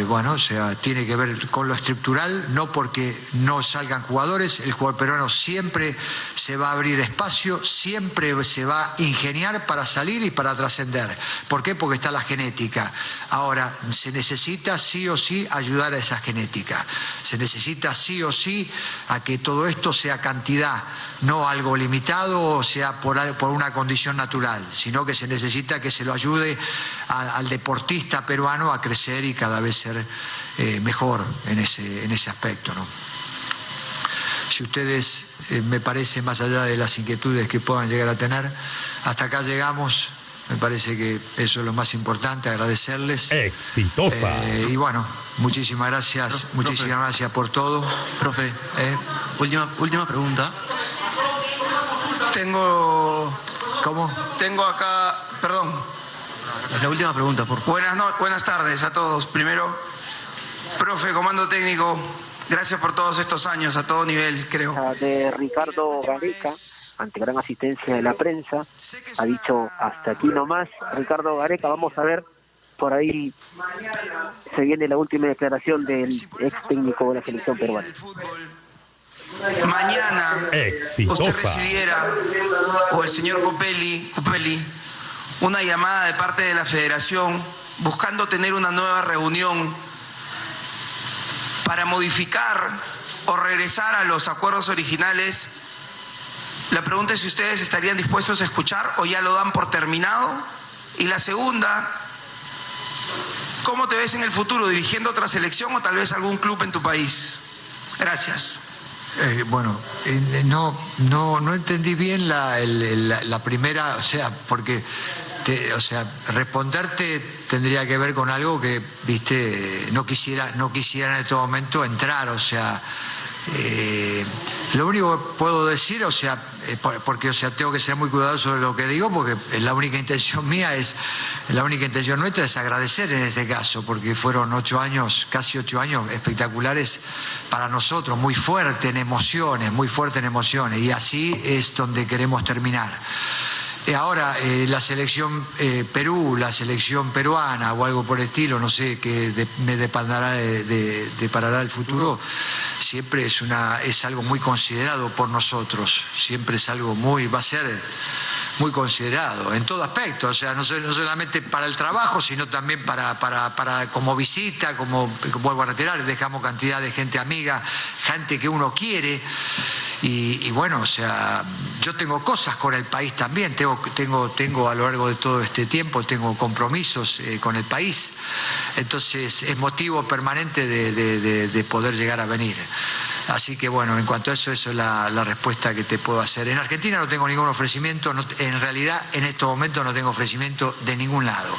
Bueno, o sea, tiene que ver con lo estructural, no porque no salgan jugadores. El jugador peruano siempre se va a abrir espacio, siempre se va a ingeniar para salir y para trascender. ¿Por qué? Porque está la genética. Ahora, se necesita sí o sí ayudar a esa genética. Se necesita sí o sí a que todo esto sea cantidad, no algo limitado o sea por una condición natural, sino que se necesita que se lo ayude al deportista peruano a crecer y cada vez ser mejor en ese aspecto, ¿no? Si ustedes, me parece, más allá de las inquietudes que puedan llegar a tener, hasta acá llegamos. Me parece que eso es lo más importante, agradecerles. Exitosa. Y bueno, muchísimas gracias, muchísimas gracias por todo. Profe, última pregunta. Tengo acá, perdón. La última pregunta, por favor. Buenas tardes a todos. Primero, profe, comando técnico, gracias por todos estos años, a todo nivel, creo. De Ricardo Gareca, ante gran asistencia de la prensa, ha dicho hasta aquí nomás. Ricardo Gareca, vamos a ver, por ahí se viene la última declaración del ex técnico de la selección peruana. Mañana Exitosa. usted recibiera, o el señor Cupelli, una llamada de parte de la federación buscando tener una nueva reunión para modificar o regresar a los acuerdos originales. La pregunta es si ustedes estarían dispuestos a escuchar o ya lo dan por terminado. Y la segunda, ¿cómo te ves en el futuro? ¿Dirigiendo otra selección o tal vez algún club en tu país? Gracias. Bueno, no entendí bien la primera, o sea, porque responderte tendría que ver con algo que, viste, no quisiera en este momento entrar, o sea, lo único que puedo decir, o sea, porque, o sea, tengo que ser muy cuidadoso de lo que digo, porque la única intención nuestra es agradecer en este caso, porque fueron casi 8 años espectaculares para nosotros, muy fuertes en emociones, y así es donde queremos terminar. Ahora, la selección Perú, la selección peruana o algo por el estilo, no sé qué me deparará el futuro, siempre es algo muy considerado por nosotros, siempre es algo va a ser muy considerado en todo aspecto, o sea, no solamente para el trabajo, sino también para como visita, como vuelvo a reiterar, dejamos cantidad de gente amiga, gente que uno quiere. Y bueno, o sea, yo tengo cosas con el país también, tengo a lo largo de todo este tiempo, tengo compromisos con el país, entonces es motivo permanente de poder llegar a venir. Así que bueno, en cuanto a eso, es la respuesta que te puedo hacer. En Argentina no tengo ningún ofrecimiento, en realidad en estos momentos no tengo ofrecimiento de ningún lado,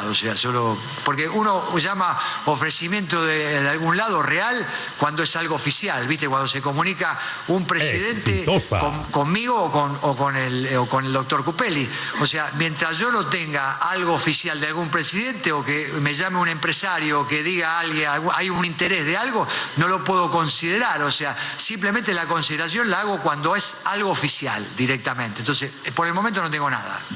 o sea, solo porque uno llama ofrecimiento de algún lado real cuando es algo oficial, ¿viste? Cuando se comunica un presidente conmigo o con el doctor Cupelli. O sea, mientras yo no tenga algo oficial de algún presidente o que me llame un empresario o que diga a alguien, hay un interés de algo, no lo puedo considerar. O sea, simplemente la consideración la hago cuando es algo oficial directamente. Entonces, por el momento no tengo nada.